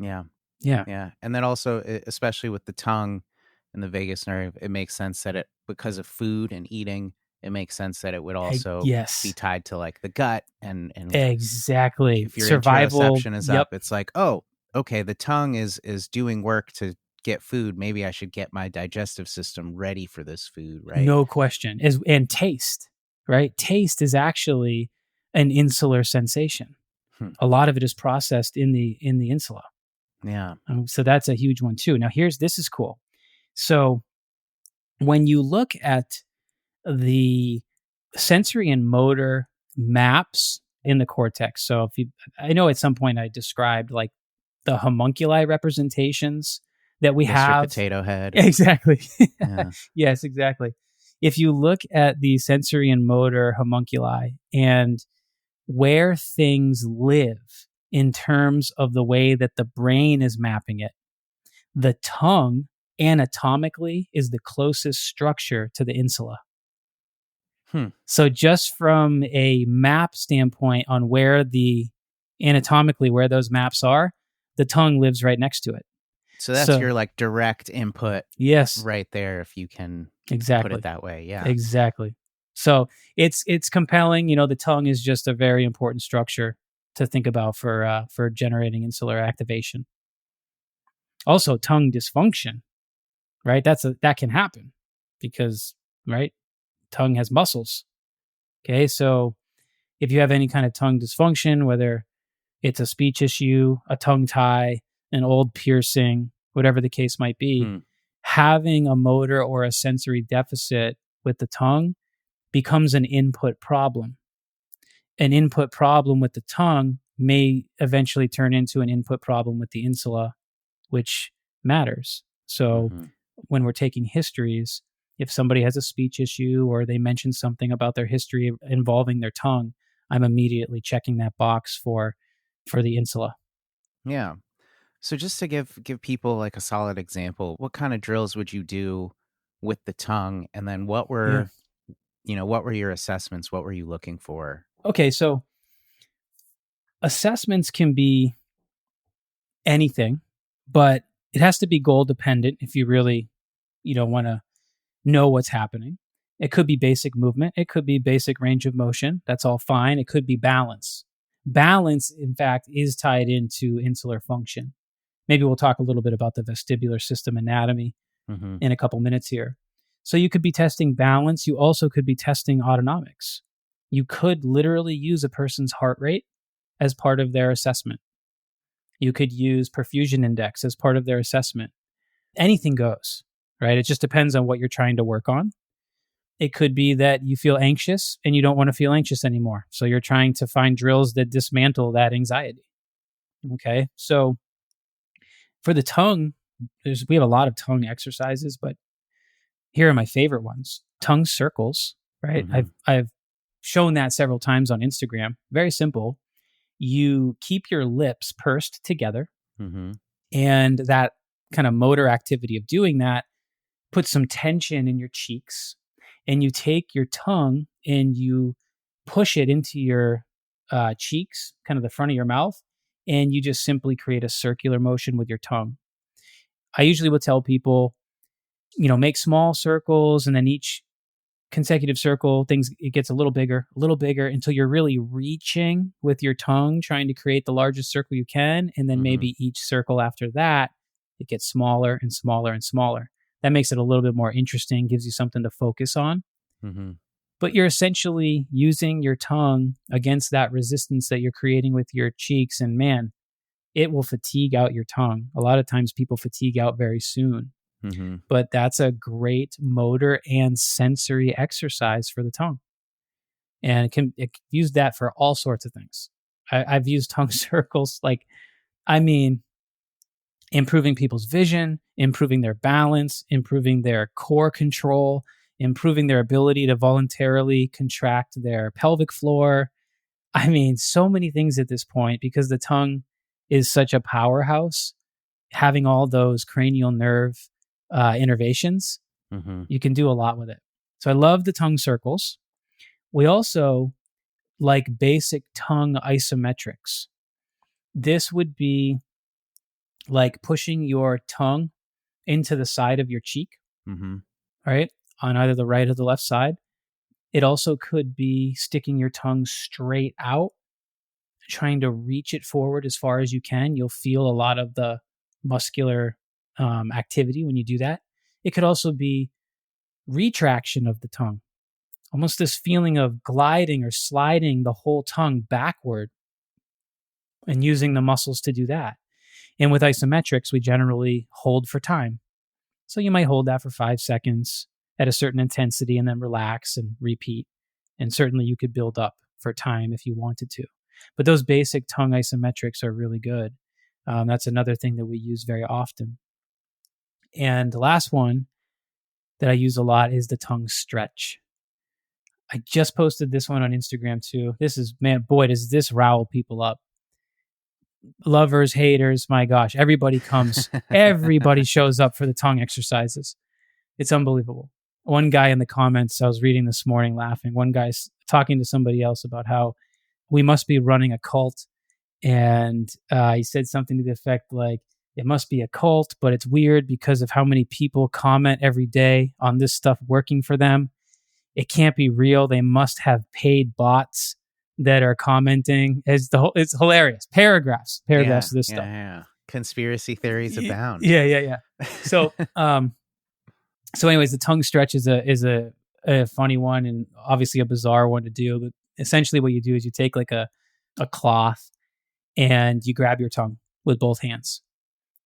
Yeah. Yeah. And then also, especially with the tongue and the vagus nerve, it makes sense that because of food and eating, it makes sense that it would also be tied to like the gut and exactly. If your survival interoception is up, it's like, oh, okay, the tongue is doing work to get food. Maybe I should get my digestive system ready for this food, right? No question. And taste, right? Taste is actually an insular sensation. A lot of it is processed in the insula. Yeah. So that's a huge one too. Now this is cool. So when you look at the sensory and motor maps in the cortex, so I know at some point I described like the homunculi representations that we have. Your potato head. Exactly. Yeah. Yes, exactly. If you look at the sensory and motor homunculi and where things live in terms of the way that the brain is mapping it, the tongue anatomically is the closest structure to the insula. So just from a map standpoint on where anatomically where those maps are, the tongue lives right next to it. So that's your like direct input. Yes. Right there, if you can put it that way. Yeah. Exactly. So it's compelling. The tongue is just a very important structure to think about for generating insular activation. Also, tongue dysfunction, right? That can happen because, right, tongue has muscles. Okay, so if you have any kind of tongue dysfunction, whether it's a speech issue, a tongue tie, an old piercing, whatever the case might be, having a motor or a sensory deficit with the tongue becomes an input problem. An input problem with the tongue may eventually turn into an input problem with the insula, which matters. So when we're taking histories, if somebody has a speech issue or they mention something about their history involving their tongue, I'm immediately checking that box for the insula. Yeah. So just to give people like a solid example, what kind of drills would you do with the tongue? And then what Yeah. were, what were your assessments? What were you looking for? Okay, so assessments can be anything, but it has to be goal dependent if you really, want to know what's happening. It could be basic movement. It could be basic range of motion. That's all fine. It could be balance. Balance, in fact, is tied into insular function. Maybe we'll talk a little bit about the vestibular system anatomy Mm-hmm. in a couple minutes here. So you could be testing balance. You also could be testing autonomics. You could literally use a person's heart rate as part of their assessment. You could use perfusion index as part of their assessment. Anything goes, right? It just depends on what you're trying to work on. It could be that you feel anxious and you don't want to feel anxious anymore. So you're trying to find drills that dismantle that anxiety. Okay. So for the tongue, we have a lot of tongue exercises, but here are my favorite ones. Tongue circles, right? Mm-hmm. I've shown that several times on Instagram. Very simple. You keep your lips pursed together, Mm-hmm. and that kind of motor activity of doing that puts some tension in your cheeks. And you take your tongue and you push it into your cheeks, kind of the front of your mouth, and you just simply create a circular motion with your tongue. I usually will tell people, make small circles, and then each consecutive circle, it gets a little bigger until you're really reaching with your tongue, trying to create the largest circle you can. And then Mm-hmm. maybe each circle after that, it gets smaller and smaller and smaller. That makes it a little bit more interesting, gives you something to focus on. Mm-hmm. But you're essentially using your tongue against that resistance that you're creating with your cheeks. And man, it will fatigue out your tongue. A lot of times people fatigue out very soon. Mm-hmm. But that's a great motor and sensory exercise for the tongue. And it can use that for all sorts of things. I've used tongue circles, improving people's vision, improving their balance, improving their core control, improving their ability to voluntarily contract their pelvic floor. So many things at this point, because the tongue is such a powerhouse, having all those cranial nerve innervations, Mm-hmm. you can do a lot with it. So I love the tongue circles. We also like basic tongue isometrics. This would be like pushing your tongue into the side of your cheek, Mm-hmm. right? On either the right or the left side. It also could be sticking your tongue straight out, trying to reach it forward as far as you can. You'll feel a lot of the muscular activity when you do that. It could also be retraction of the tongue, almost this feeling of gliding or sliding the whole tongue backward and using the muscles to do that. And with isometrics, we generally hold for time. So you might hold that for 5 seconds at a certain intensity and then relax and repeat. And certainly you could build up for time if you wanted to. But those basic tongue isometrics are really good. That's another thing that we use very often. And the last one that I use a lot is the tongue stretch. I just posted this one on Instagram too. This is, man, boy, does this rile people up. Lovers, haters, my gosh, everybody comes. Everybody shows up for the tongue exercises. It's unbelievable. One guy in the comments I was reading this morning laughing. One guy's talking to somebody else about how we must be running a cult. And he said something to the effect like, it must be a cult, but it's weird because of how many people comment every day on this stuff working for them. It can't be real. They must have paid bots that are commenting. It's hilarious. Paragraphs of this stuff. Yeah. Conspiracy theories abound. Yeah. So, anyways, the tongue stretch is a funny one and obviously a bizarre one to do. But essentially, what you do is you take like a cloth and you grab your tongue with both hands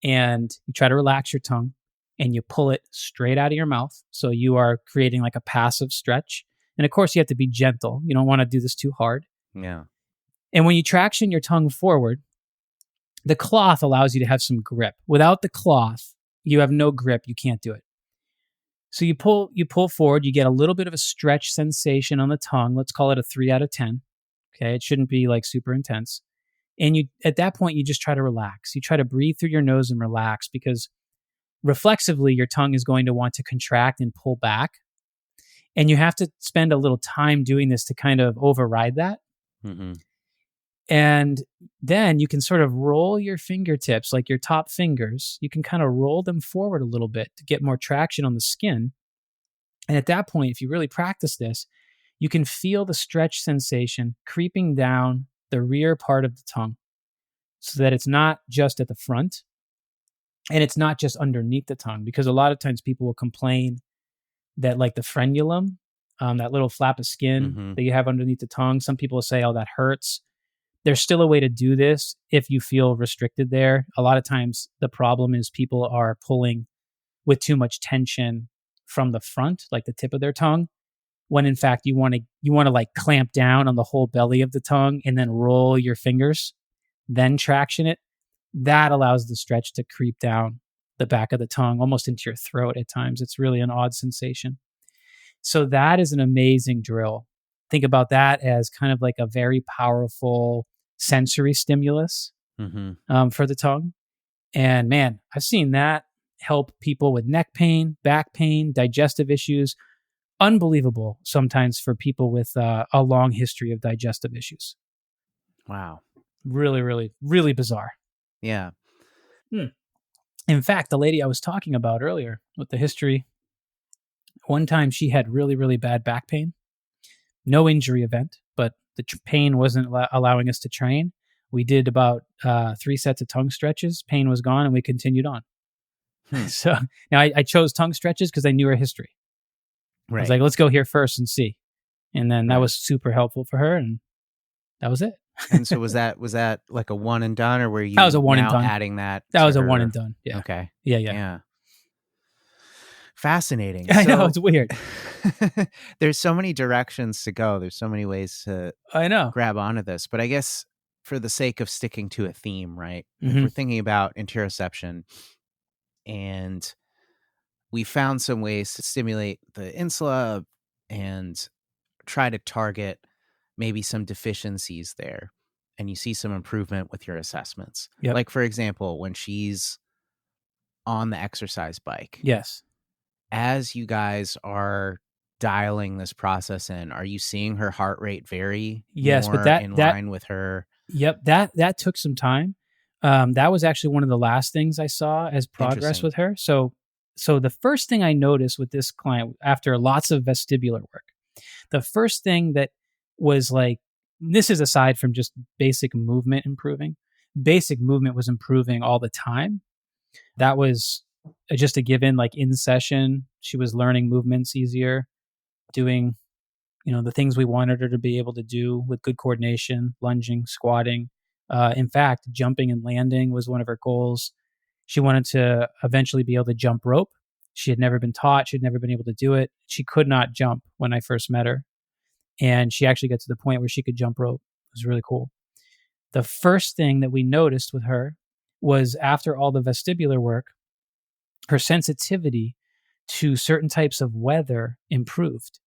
and you try to relax your tongue and you pull it straight out of your mouth. So you are creating like a passive stretch. And of course, you have to be gentle. You don't want to do this too hard. Yeah. And when you traction your tongue forward, the cloth allows you to have some grip. Without the cloth, you have no grip. You can't do it. So you pull forward, you get a little bit of a stretch sensation on the tongue. Let's call it a 3 out of 10. Okay. It shouldn't be like super intense. And at that point, you just try to relax. You try to breathe through your nose and relax, because reflexively, your tongue is going to want to contract and pull back. And you have to spend a little time doing this to kind of override that. Mm-hmm. And then you can sort of roll your fingertips, like your top fingers. You can kind of roll them forward a little bit to get more traction on the skin. And at that point, if you really practice this, you can feel the stretch sensation creeping down the rear part of the tongue so that it's not just at the front and it's not just underneath the tongue. Because a lot of times people will complain that like the frenulum, that little flap of skin that you have underneath the tongue, some people will say, oh, that hurts. There's still a way to do this if you feel restricted there. A lot of times the problem is people are pulling with too much tension from the front, like the tip of their tongue, when in fact you want to like clamp down on the whole belly of the tongue and then roll your fingers, then traction it. That allows the stretch to creep down the back of the tongue, almost into your throat at times. It's really an odd sensation. So that is an amazing drill. Think about that as kind of like a very powerful sensory stimulus for the tongue. And man, I've seen that help people with neck pain, back pain, digestive issues. Unbelievable sometimes for people with a long history of digestive issues. Wow. Really, really, really bizarre. Yeah. In fact, the lady I was talking about earlier with the history, one time she had really, really bad back pain. No injury event, but the pain wasn't allowing us to train. We did about 3 sets of tongue stretches. Pain was gone, and we continued on. So now I chose tongue stretches because I knew her history. Right. I was like, let's go here first and see. And then that was super helpful for her, and that was it. And so was that like a one and done, or were you that was a one and done. Adding that? That was a one and done. Yeah. Okay. Yeah. Fascinating. I know, it's weird. There's so many directions to go. There's so many ways to grab onto this. But I guess for the sake of sticking to a theme, right? If we're thinking about interoception, and we found some ways to stimulate the insula and try to target maybe some deficiencies there, and you see some improvement with your assessments. Yep. Like, for example, when she's on the exercise bike. Yes. As you guys are dialing this process in, are you seeing her heart rate vary? Yes, more but that in line with her. Yep, that took some time. That was actually one of the last things I saw as progress with her. So the first thing I noticed with this client after lots of vestibular work, the first thing that was like, this is aside from just basic movement improving. Basic movement was improving all the time. That was just a given, like in session, she was learning movements easier, doing, the things we wanted her to be able to do with good coordination, lunging, squatting. In fact, jumping and landing was one of her goals. She wanted to eventually be able to jump rope. She had never been taught. She'd never been able to do it. She could not jump when I first met her. And she actually got to the point where she could jump rope. It was really cool. The first thing that we noticed with her was after all the vestibular work, her sensitivity to certain types of weather improved.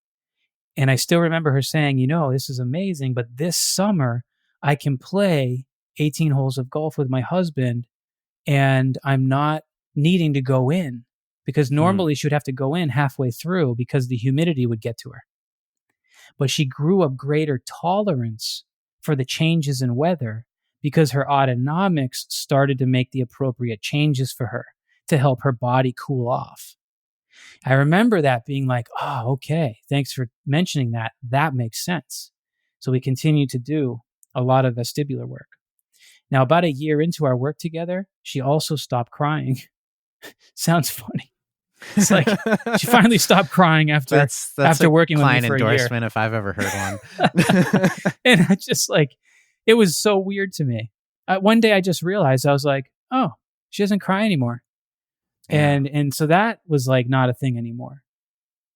And I still remember her saying, this is amazing, but this summer I can play 18 holes of golf with my husband and I'm not needing to go in, because normally she would have to go in halfway through because the humidity would get to her. But she grew a greater tolerance for the changes in weather because her autonomics started to make the appropriate changes for her to help her body cool off. I remember that being like, oh, okay, thanks for mentioning that. That makes sense. So we continued to do a lot of vestibular work. Now, about a year into our work together, she also stopped crying. Sounds funny. It's like she finally stopped crying after working with me for a year. Client endorsement if I've ever heard one. And I just it was so weird to me. One day I just realized, I was like, oh, she doesn't cry anymore. Yeah. And so that was not a thing anymore.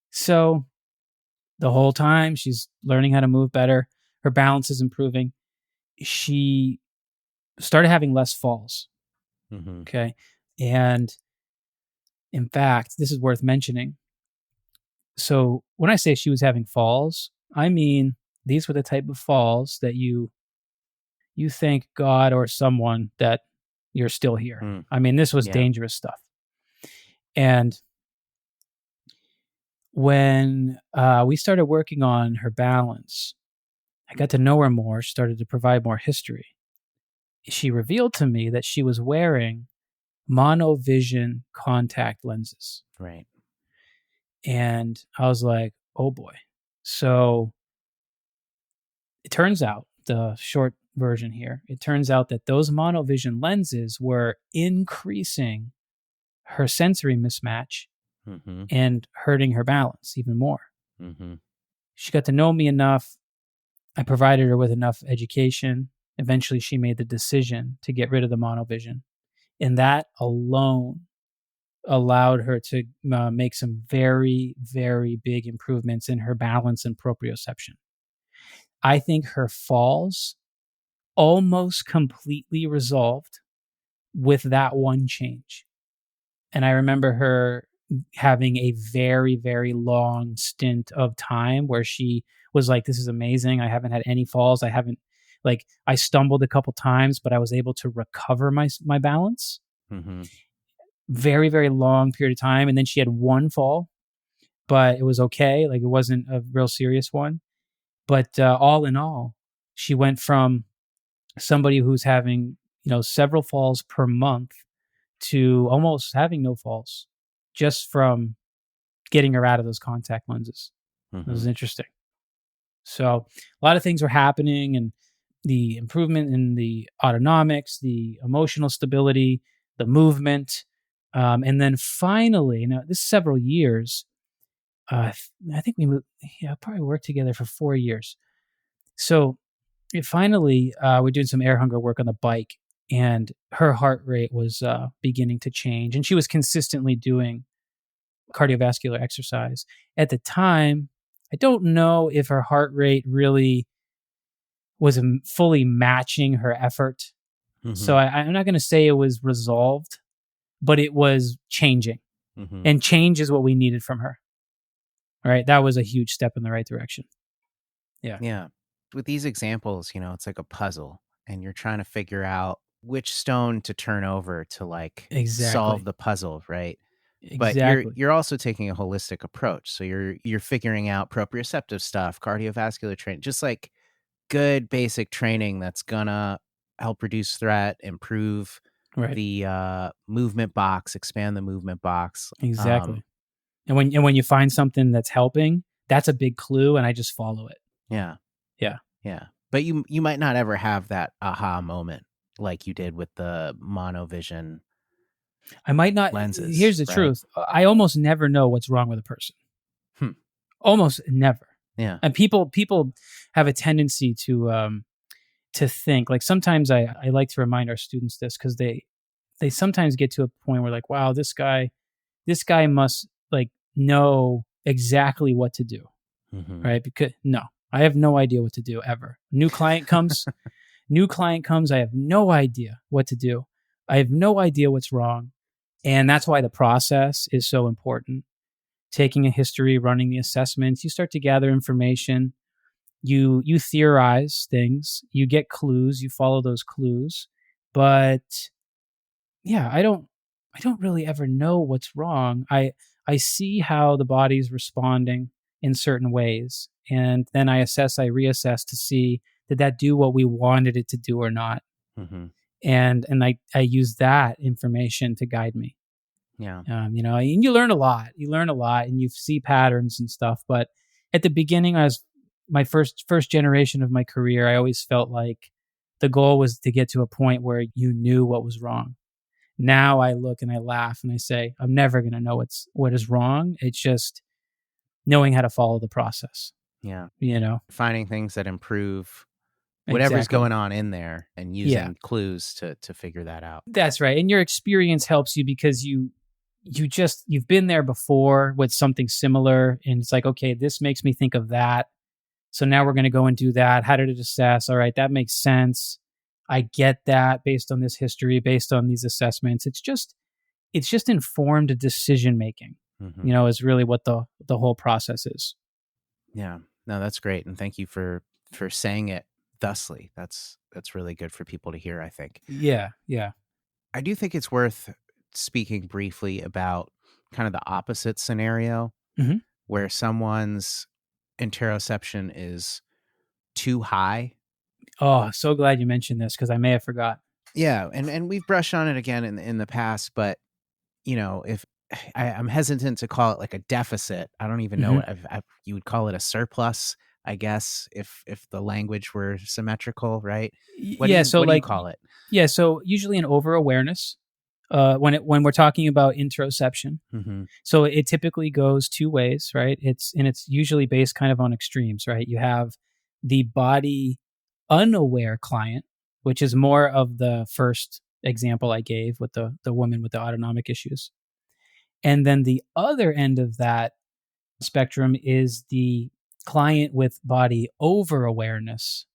So the whole time she's learning how to move better. Her balance is improving. She started having less falls. Okay. And in fact, this is worth mentioning. So when I say she was having falls, I mean, these were the type of falls that you thank God or someone that you're still here. I mean, this was dangerous stuff. And when we started working on her balance, I got to know her more, started to provide more history. She revealed to me that she was wearing monovision contact lenses. Right. And I was like, oh boy. So it turns out, the short version here, it turns out that those monovision lenses were increasing her sensory mismatch Mm-hmm. and hurting her balance even more. Mm-hmm. She got to know me enough. I provided her with enough education. Eventually, she made the decision to get rid of the monovision. And that alone allowed her to make some very, very big improvements in her balance and proprioception. I think her falls almost completely resolved with that one change. And I remember her having a very, very long stint of time where she was like, this is amazing. I haven't had any falls. I stumbled a couple times, but I was able to recover my balance. Mm-hmm. Very, very long period of time. And then she had one fall, but it was okay. Like, it wasn't a real serious one. But all in all, she went from somebody who's having, several falls per month to almost having no falls just from getting her out of those contact lenses. It was Mm-hmm. interesting. So a lot of things were happening, and the improvement in the autonomics, the emotional stability, the movement. And then finally, now this is several years, I think we moved, probably worked together for 4 years. So finally, we're doing some air hunger work on the bike, and her heart rate was beginning to change, and she was consistently doing cardiovascular exercise. At the time, I don't know if her heart rate really was fully matching her effort. Mm-hmm. So I'm not going to say it was resolved, but it was changing. Mm-hmm. And change is what we needed from her. All right. That was a huge step in the right direction. Yeah. Yeah. With these examples, it's like a puzzle, and you're trying to figure out which stone to turn over to like solve Exactly. the puzzle, right? But Exactly. you're also taking a holistic approach. So you're figuring out proprioceptive stuff, cardiovascular training, just like good basic training that's gonna help reduce threat, improve Right. the movement box, expand the movement box. Exactly. And when you find something that's helping, that's a big clue, and I just follow it. Yeah. Yeah. Yeah. But you might not ever have that aha moment like you did with the monovision I might not. lenses, Here's the right? truth. I almost never know what's wrong with a person. Hmm. Almost never. Yeah. And people have a tendency to think, like, sometimes I like to remind our students this, because they sometimes get to a point where, like, wow, this guy must like know exactly what to do, Mm-hmm. right? Because no, I have no idea what to do ever. New client comes, I have no idea what to do. I have no idea what's wrong. And that's why the process is so important. Taking a history, running the assessments, you start to gather information. You theorize things, you get clues, you follow those clues. But yeah, I don't really ever know what's wrong. I see how the body's responding in certain ways, and then I reassess to see, did that do what we wanted it to do or not. Mm-hmm. And I use that information to guide me. Yeah. And you learn a lot. And you see patterns and stuff. But at the beginning, I was my first generation of my career. I always felt like the goal was to get to a point where you knew what was wrong. Now I look and I laugh and I say, I'm never going to know what is wrong. It's just knowing how to follow the process. Yeah. Finding things that improve whatever's exactly. going on in there, and using clues to figure that out. That's right. And your experience helps you, because you've been there before with something similar, and it's like, okay, this makes me think of that. So now we're going to go and do that. How did it assess? All right, that makes sense. I get that based on this history, based on these assessments. It's just informed decision making. Mm-hmm. Is really what the whole process is. Yeah. No, that's great, and thank you for saying it thusly. That's really good for people to hear, I think. Yeah, yeah. I do think it's worth speaking briefly about kind of the opposite scenario Mhm. where someone's interoception is too high. Oh, so glad you mentioned this because I may have forgot. Yeah, and we've brushed on it again in the past, but if I'm hesitant to call it like a deficit. I don't even know Mhm. what you would call it, a surplus, I guess, if the language were symmetrical, right? What do Yeah, you so what do you like call it? yeah, so usually an over awareness when we're talking about interoception. Mm-hmm. So it typically goes two ways, right? It's usually based kind of on extremes, right? You have the body unaware client, which is more of the first example I gave with the woman with the autonomic issues. And then the other end of that spectrum is the client with body over awareness.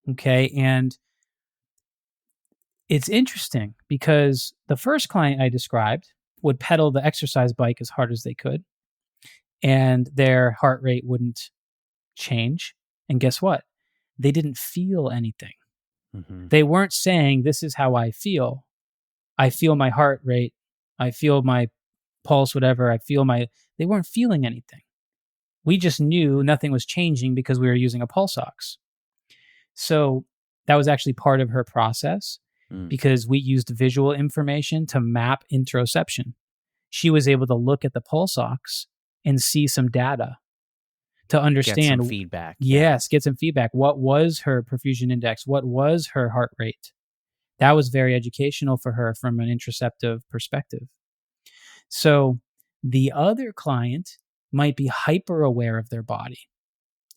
Okay. And it's interesting because the first client I described would pedal the exercise bike as hard as they could, and their heart rate wouldn't change. And guess what? They didn't feel anything. Mm-hmm. They weren't saying, "This is how I feel. I feel my heart rate. I feel my pulse, whatever. I feel my." They weren't feeling anything. We just knew nothing was changing because we were using a pulse ox. So that was actually part of her process Mm. because we used visual information to map interoception. She was able to look at the pulse ox and see some data to Get some understand, feedback. Yeah. yes, get some feedback. What was her perfusion index? What was her heart rate? That was very educational for her from an interoceptive perspective. So the other client might be hyper aware of their body.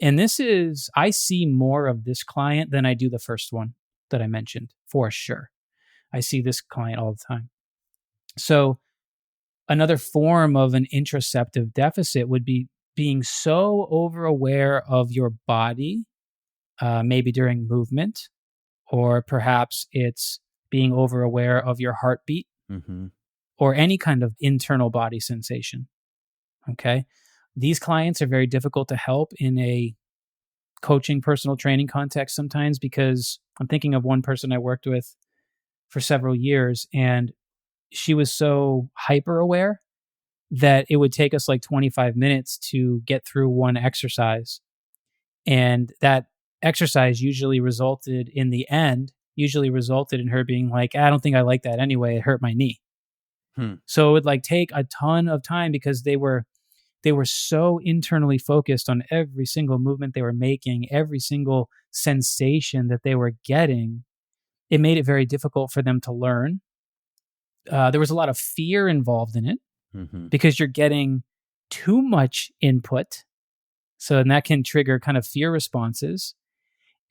And I see more of this client than I do the first one that I mentioned, for sure. I see this client all the time. So another form of an interoceptive deficit would be being so over aware of your body, maybe during movement, or perhaps it's being over aware of your heartbeat Mm-hmm. or any kind of internal body sensation. Okay. These clients are very difficult to help in a coaching personal training context sometimes because I'm thinking of one person I worked with for several years, and she was so hyper aware that it would take us like 25 minutes to get through one exercise. And that exercise usually resulted in her being like, I don't think I like that anyway. It hurt my knee. Hmm. So it would like take a ton of time because they were so internally focused on every single movement they were making, every single sensation that they were getting. It made it very difficult for them to learn. There was a lot of fear involved in it Mm-hmm. because you're getting too much input. So, and that can trigger kind of fear responses.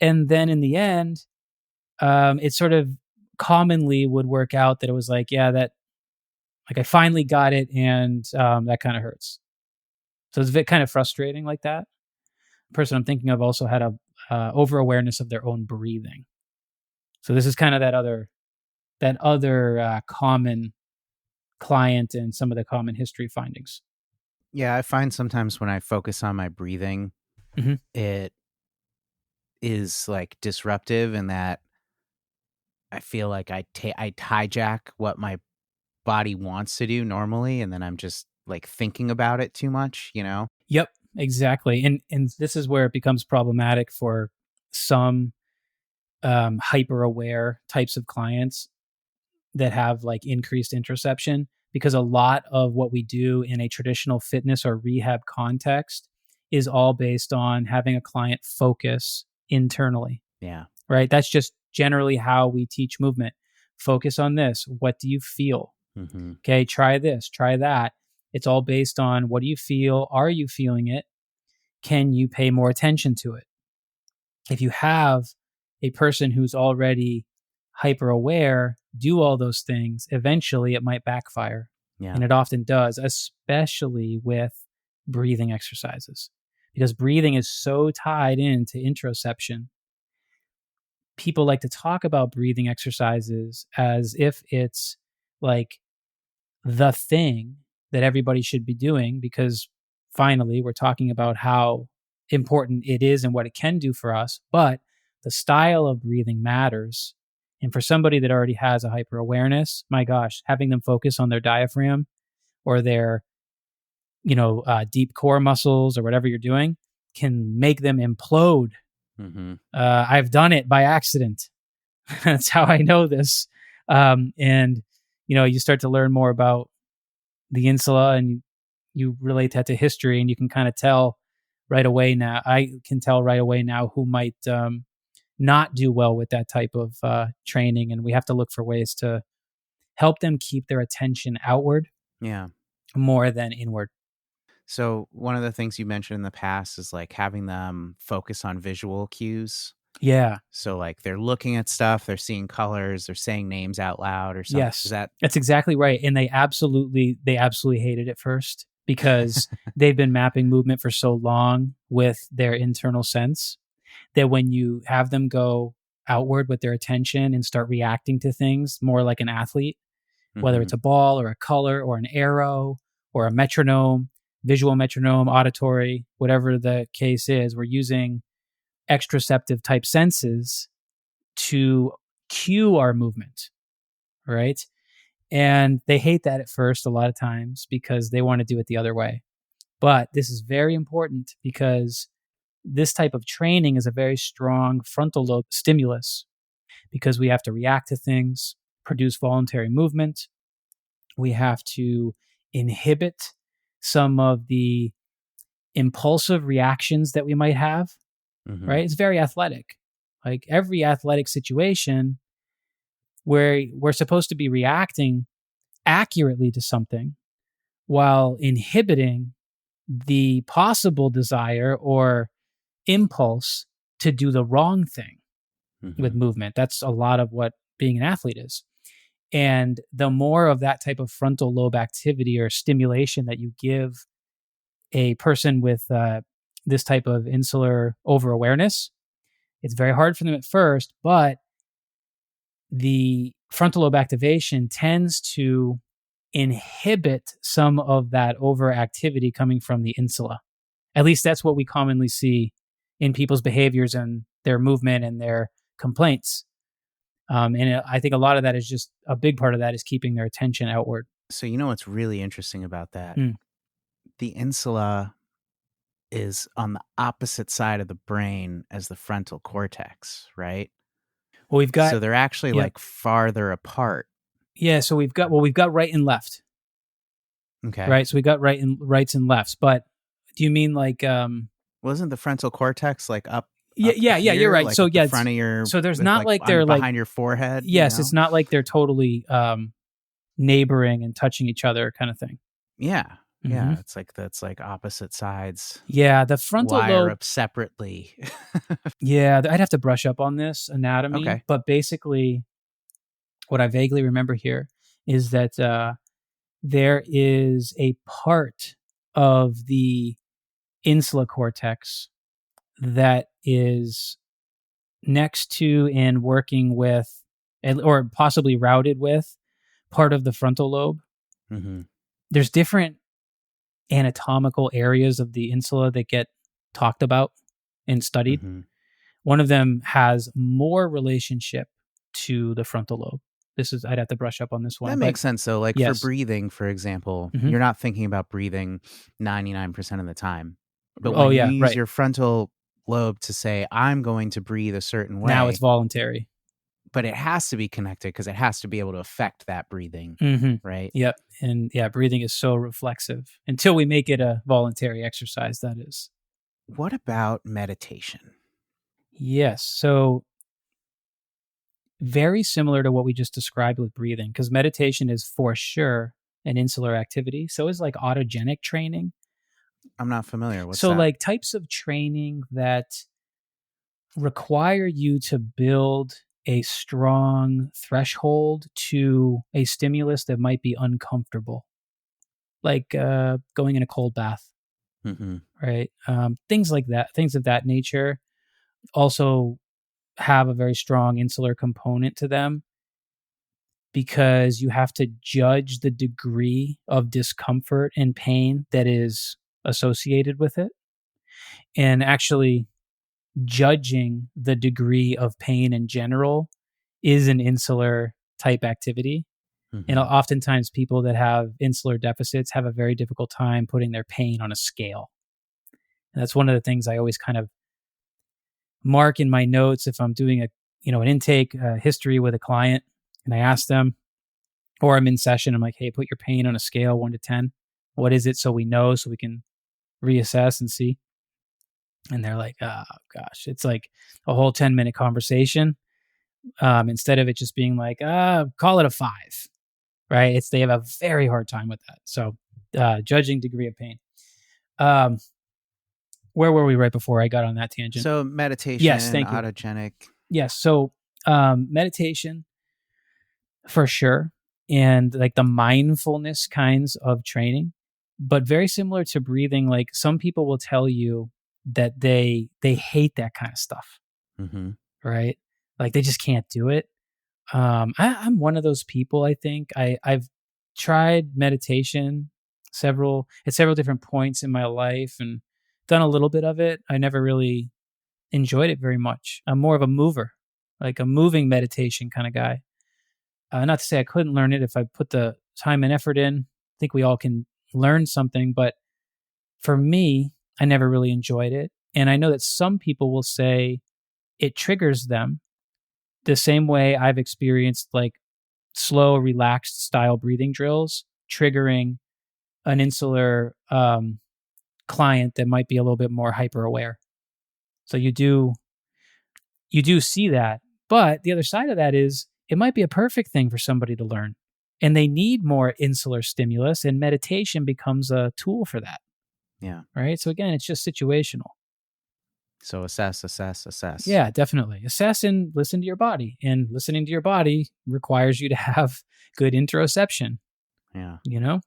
And then in the end, it sort of commonly would work out that it was like, yeah, that like I finally got it, and that kind of hurts. So it's a bit kind of frustrating like that. The person I'm thinking of also had a over awareness of their own breathing. So this is kind of that other common client and some of the common history findings. Yeah, I find sometimes when I focus on my breathing, Mhm. it is like disruptive in that I feel like I hijack what my body wants to do normally, and then I'm just like thinking about it too much. Yep, exactly. And this is where it becomes problematic for some hyper aware types of clients that have like increased interoception, because a lot of what we do in a traditional fitness or rehab context is all based on having a client focus internally, Yeah. right? That's just generally how we teach movement. Focus on this. What do you feel? Mm-hmm. Okay, try this, try that. It's all based on what do you feel? Are you feeling it? Can you pay more attention to it? If you have a person who's already hyper aware do all those things, eventually it might backfire. Yeah. And it often does, especially with breathing exercises, because breathing is so tied into interoception. People like to talk about breathing exercises as if it's like the thing that everybody should be doing, because finally we're talking about how important it is and what it can do for us. But the style of breathing matters. And for somebody that already has a hyper awareness, my gosh, having them focus on their diaphragm or their, deep core muscles or whatever you're doing can make them implode. Mm-hmm. I've done it by accident. That's how I know this. And you start to learn more about the insula, and you relate that to history, and you can kind of tell right away now. I can tell right away now who might not do well with that type of training, and we have to look for ways to help them keep their attention outward Yeah. more than inward. So one of the things you mentioned in the past is like having them focus on visual cues. Yeah. So like they're looking at stuff, they're seeing colors, they're saying names out loud or something. Yes, Is that that's exactly right. And they absolutely hated it first because they've been mapping movement for so long with their internal sense that when you have them go outward with their attention and start reacting to things more like an athlete, whether Mhm. it's a ball or a color or an arrow or a metronome, visual metronome, auditory, whatever the case is, we're using extraceptive type senses to cue our movement, right? And they hate that at first a lot of times because they want to do it the other way. But this is very important because this type of training is a very strong frontal lobe stimulus because we have to react to things, produce voluntary movement. We have to inhibit some of the impulsive reactions that we might have, Mhm. right? It's very athletic. Like every athletic situation where we're supposed to be reacting accurately to something while inhibiting the possible desire or impulse to do the wrong thing with Mhm. movement. That's a lot of what being an athlete is. And the more of that type of frontal lobe activity or stimulation that you give a person with this type of insular over awareness, it's very hard for them at first, but the frontal lobe activation tends to inhibit some of that overactivity coming from the insula. At least that's what we commonly see in people's behaviors and their movement and their complaints. I think a lot of that is just a big part of that is keeping their attention outward. So you know what's really interesting about that? Mm. The insula is on the opposite side of the brain as the frontal cortex, right? Well, we've got, So they're actually yeah, like farther apart. yeah. So we've got right and left, Okay. right? So we got rights and lefts. But do you mean like, Wasn't the frontal cortex like up yeah, you're here, right. like So at the yeah, front of your, so there's not like like on they're like, behind your forehead, you yes, it's know? not like they're totally neighboring and touching each other kind of thing. Yeah. Mm-hmm. Yeah. It's like that's like opposite sides Yeah, the frontal wire lobe. up separately. Yeah, I'd have to brush up on this anatomy, Okay. but basically, what I vaguely remember here is that there is a part of the insula cortex that is next to and working with, or possibly routed with, part of the frontal lobe. Mm-hmm. There's different anatomical areas of the insula that get talked about and studied. Mm-hmm. One of them has more relationship to the frontal lobe. I'd have to brush up on this one. That But makes sense. So, like for yes. breathing, for example, Mm-hmm. you're not thinking about breathing 99% of the time. But Oh, when you yeah, use right. your frontal lobe to say, I'm going to breathe a certain Now it's way, voluntary. but it has to be connected because it has to be able to affect that breathing, Mm-hmm. right? Yep. And yeah, breathing is so reflexive until we make it a voluntary exercise, that is. What about meditation? Yes. So very similar to what we just described with breathing, because meditation is for sure an insular activity. So is like autogenic training. I'm not familiar. What's So that? like types of training that require you to build a strong threshold to a stimulus that might be uncomfortable, like going in a cold bath, Mm-hmm. right? Things like that, things of that nature also have a very strong insular component to them because you have to judge the degree of discomfort and pain that is associated with it. And actually, judging the degree of pain in general is an insular type activity. And Mm-hmm. oftentimes people that have insular deficits have a very difficult time putting their pain on a scale. And that's one of the things I always kind of mark in my notes if I'm doing an intake history with a client, and I ask them, or I'm in session, I'm like, hey, put your pain on a scale 1 to 10. What is it? So we know, so we can reassess and see. And they're like, oh gosh, it's like a whole 10-minute conversation. Instead of it just being like, call it a 5, right? They have a very hard time with that. So judging degree of pain. Where were we right before I got on that tangent? So meditation, yes, thank you. autogenic. Yes. So meditation for sure. And like the mindfulness kinds of training, but very similar to breathing. Like some people will tell you that they hate that kind of stuff, Mm-hmm. right? Like they just can't do it. I'm one of those people. I think I've tried meditation at several different points in my life and done a little bit of it. I never really enjoyed it very much. I'm more of a mover, like a moving meditation kind of guy. Not to say I couldn't learn it if I put the time and effort in. I think we all can learn something, but for me, I never really enjoyed it. And I know that some people will say it triggers them the same way I've experienced like slow, relaxed style breathing drills triggering an insular client that might be a little bit more hyper aware. So you do see that. But the other side of that is it might be a perfect thing for somebody to learn. And they need more insular stimulus, and meditation becomes a tool for that. Yeah. Right. So again, it's just situational. So assess. Yeah, definitely. Assess and listen to your body. And listening to your body requires you to have good interoception. Yeah. You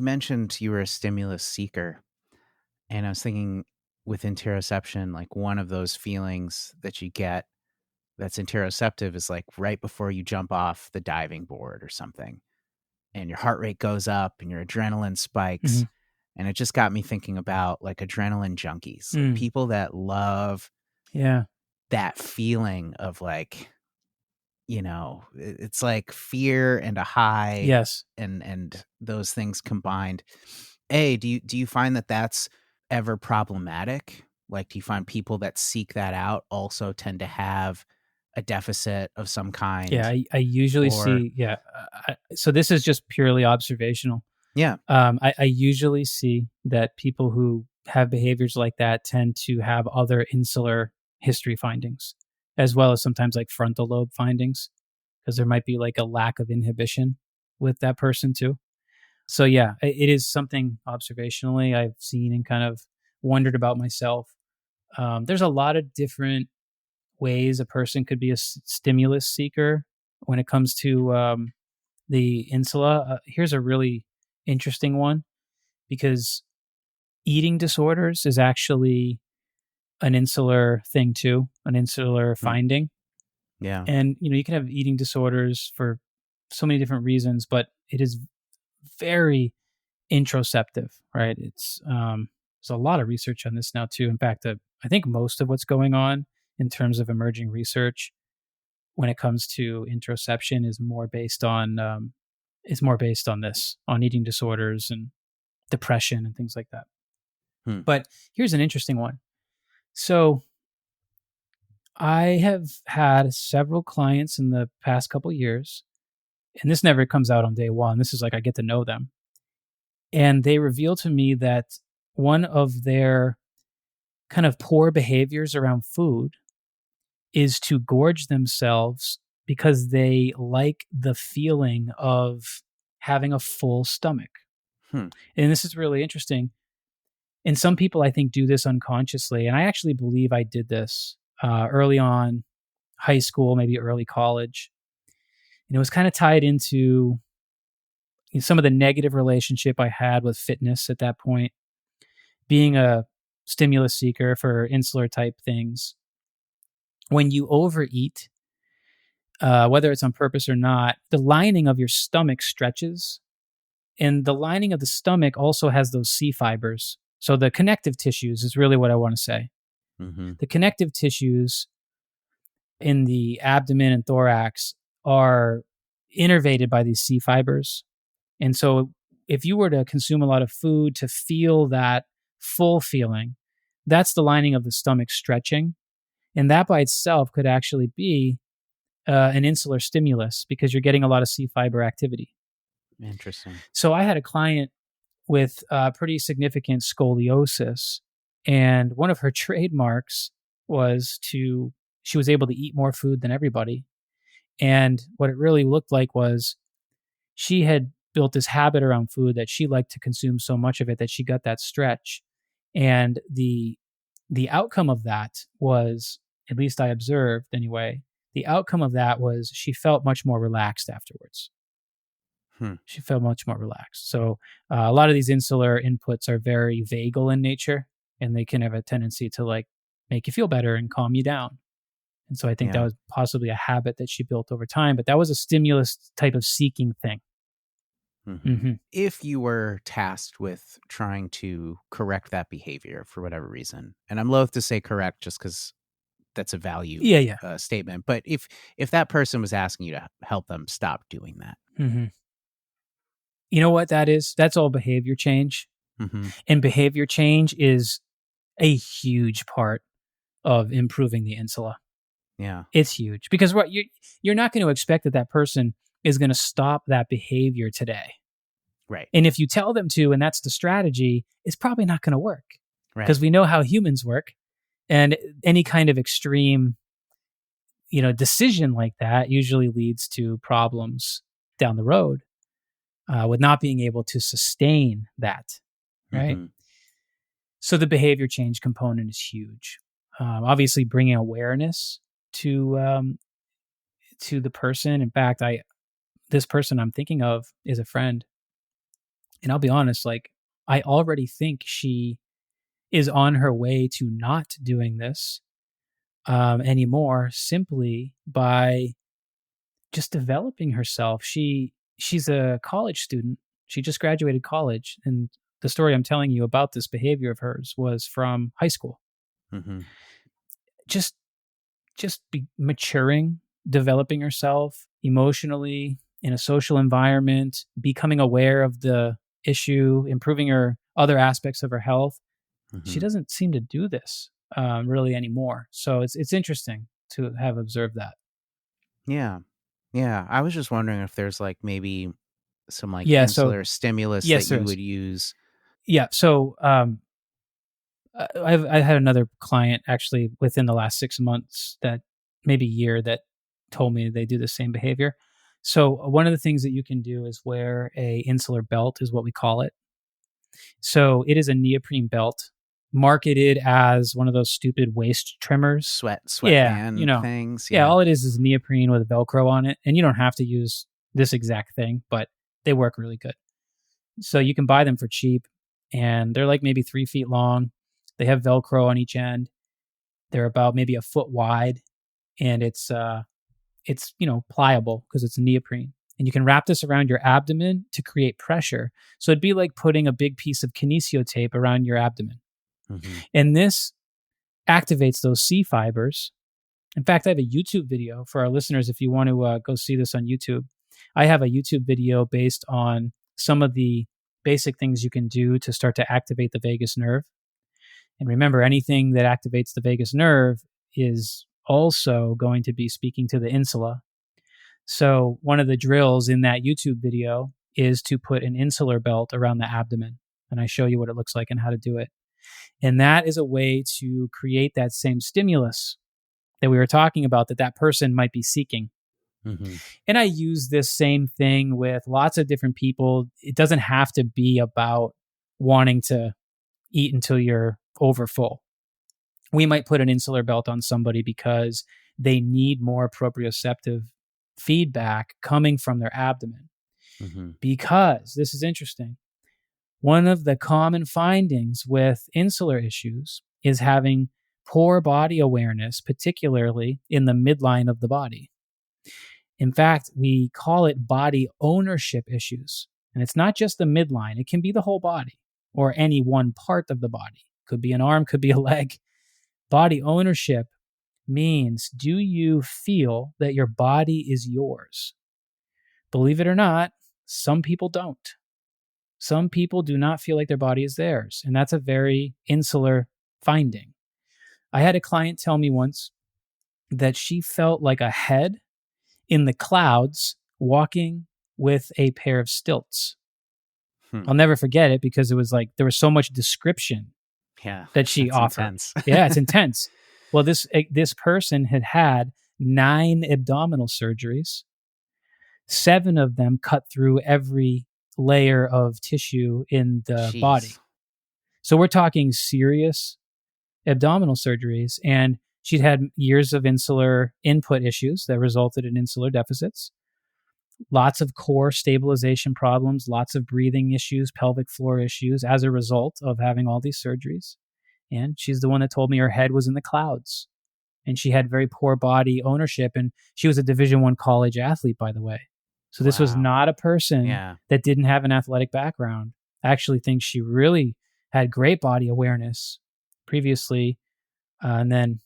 mentioned you were a stimulus seeker. And I was thinking with interoception, like one of those feelings that you get that's interoceptive is like right before you jump off the diving board or something. And your heart rate goes up and your adrenaline spikes. Mm-hmm. And it just got me thinking about like adrenaline junkies, like people that love that feeling of like, it's like fear and a high. Yes. And those things combined. Do you find that that's ever problematic? Like, do you find people that seek that out also tend to have a deficit of some kind? Yeah, I usually see. Yeah. So this is just purely observational. Yeah. I usually see that people who have behaviors like that tend to have other insular history findings, as well as sometimes like frontal lobe findings, because there might be like a lack of inhibition with that person too. So yeah, it is something observationally I've seen and kind of wondered about myself. There's a lot of different ways a person could be a stimulus seeker when it comes to the insula. Here's a really interesting one, because eating disorders is actually an insular thing too, an insular finding. Yeah. And you can have eating disorders for so many different reasons, but it is very interoceptive, right? It's there's a lot of research on this now too. In fact, I think most of what's going on in terms of emerging research when it comes to interoception is more based on this, on eating disorders and depression and things like that. But here's an interesting one. So I have had several clients in the past couple years, and this never comes out on day one. This is like I get to know them. And they reveal to me that one of their kind of poor behaviors around food is to gorge themselves because they like the feeling of having a full stomach. And this is really interesting. And some people, I think, do this unconsciously. And I actually believe I did this early on, high school, maybe early college. And it was kind of tied into some of the negative relationship I had with fitness at that point, being a stimulus seeker for insular type things. When you overeat, whether it's on purpose or not, the lining of your stomach stretches. And the lining of the stomach also has those C fibers. So the connective tissues is really what I want to say. Mm-hmm. The connective tissues in the abdomen and thorax are innervated by these C fibers. And so if you were to consume a lot of food to feel that full feeling, that's the lining of the stomach stretching. And that by itself could actually be an insular stimulus because you're getting a lot of C fiber activity. Interesting. So I had a client with pretty significant scoliosis, and one of her trademarks was she was able to eat more food than everybody. And what it really looked like was she had built this habit around food that she liked to consume so much of it that she got that stretch. And the outcome of that was, at least I observed anyway, the outcome of that was she felt much more relaxed afterwards. She felt much more relaxed. So a lot of these insular inputs are very vagal in nature, and they can have a tendency to like make you feel better and calm you down. And so I think that was possibly a habit that she built over time, but that was a stimulus type of seeking thing. If you were tasked with trying to correct that behavior for whatever reason, and I'm loath to say correct just because that's a value statement, but if that person was asking you to help them stop doing that. You know what that is? That's all behavior change. And behavior change is a huge part of improving the insula. Yeah. It's huge because you're not going to expect that person is going to stop that behavior today. Right. And if you tell them to, and that's the strategy, it's probably not going to work. Right. Because we know how humans work, and any kind of extreme, decision like that usually leads to problems down the road with not being able to sustain that. Right. So the behavior change component is huge. Obviously, bringing awareness to the person. In fact, this person I'm thinking of is a friend, and I'll be honest, like I already think she is on her way to not doing this anymore, simply by just developing herself. She's a college student. She just graduated college, and the story I'm telling you about this behavior of hers was from high school. Just be maturing, developing herself emotionally in a social environment, becoming aware of the issue, improving her other aspects of her health. She doesn't seem to do this really anymore. So it's interesting to have observed that. Yeah. Yeah. I was just wondering if there's like maybe some like insular stimulus that you would use. Yeah. So I had another client actually within the last 6 months, that maybe year, that told me they do the same behavior. So one of the things that you can do is wear a insular belt, is what we call it. So it is a neoprene belt marketed as one of those stupid waist trimmers. Sweatband things. Yeah, all it is neoprene with Velcro on it. And you don't have to use this exact thing, but they work really good. So you can buy them for cheap, and they're like maybe 3 feet long. They have Velcro on each end. They're about maybe a foot wide, and it's pliable because it's neoprene. And you can wrap this around your abdomen to create pressure. So it'd be like putting a big piece of kinesio tape around your abdomen. And this activates those C fibers. In fact, I have a YouTube video for our listeners if you want to go see this on YouTube. I have a YouTube video based on some of the basic things you can do to start to activate the vagus nerve. And remember, anything that activates the vagus nerve is also going to be speaking to the insula. So one of the drills in that YouTube video is to put an insular belt around the abdomen. And I show you what it looks like and how to do it. And that is a way to create that same stimulus that we were talking about that person might be seeking. And I use this same thing with lots of different people. It doesn't have to be about wanting to eat until you're over full. We might put an insular belt on somebody because they need more proprioceptive feedback coming from their abdomen. Because this is interesting. One of the common findings with insular issues is having poor body awareness, particularly in the midline of the body. In fact, we call it body ownership issues. And it's not just the midline. It can be the whole body or any one part of the body. Could be an arm, could be a leg. Body ownership means, do you feel that your body is yours? Believe it or not, some people don't. Some people do not feel like their body is theirs. And that's a very insular finding. I had a client tell me once that she felt like a head in the clouds walking with a pair of stilts. I'll never forget it because it was like there was so much description that she offered. Intense. Yeah, it's intense. Well, this person had 9 abdominal surgeries, 7 of them cut through every layer of tissue in the body. So we're talking serious abdominal surgeries, and she'd had years of insular input issues that resulted in insular deficits, lots of core stabilization problems, lots of breathing issues, pelvic floor issues as a result of having all these surgeries. And she's the one that told me her head was in the clouds, and she had very poor body ownership. And she was a Division I college athlete, by the way. So this was not a person that didn't have an athletic background. I actually think she really had great body awareness previously. And then,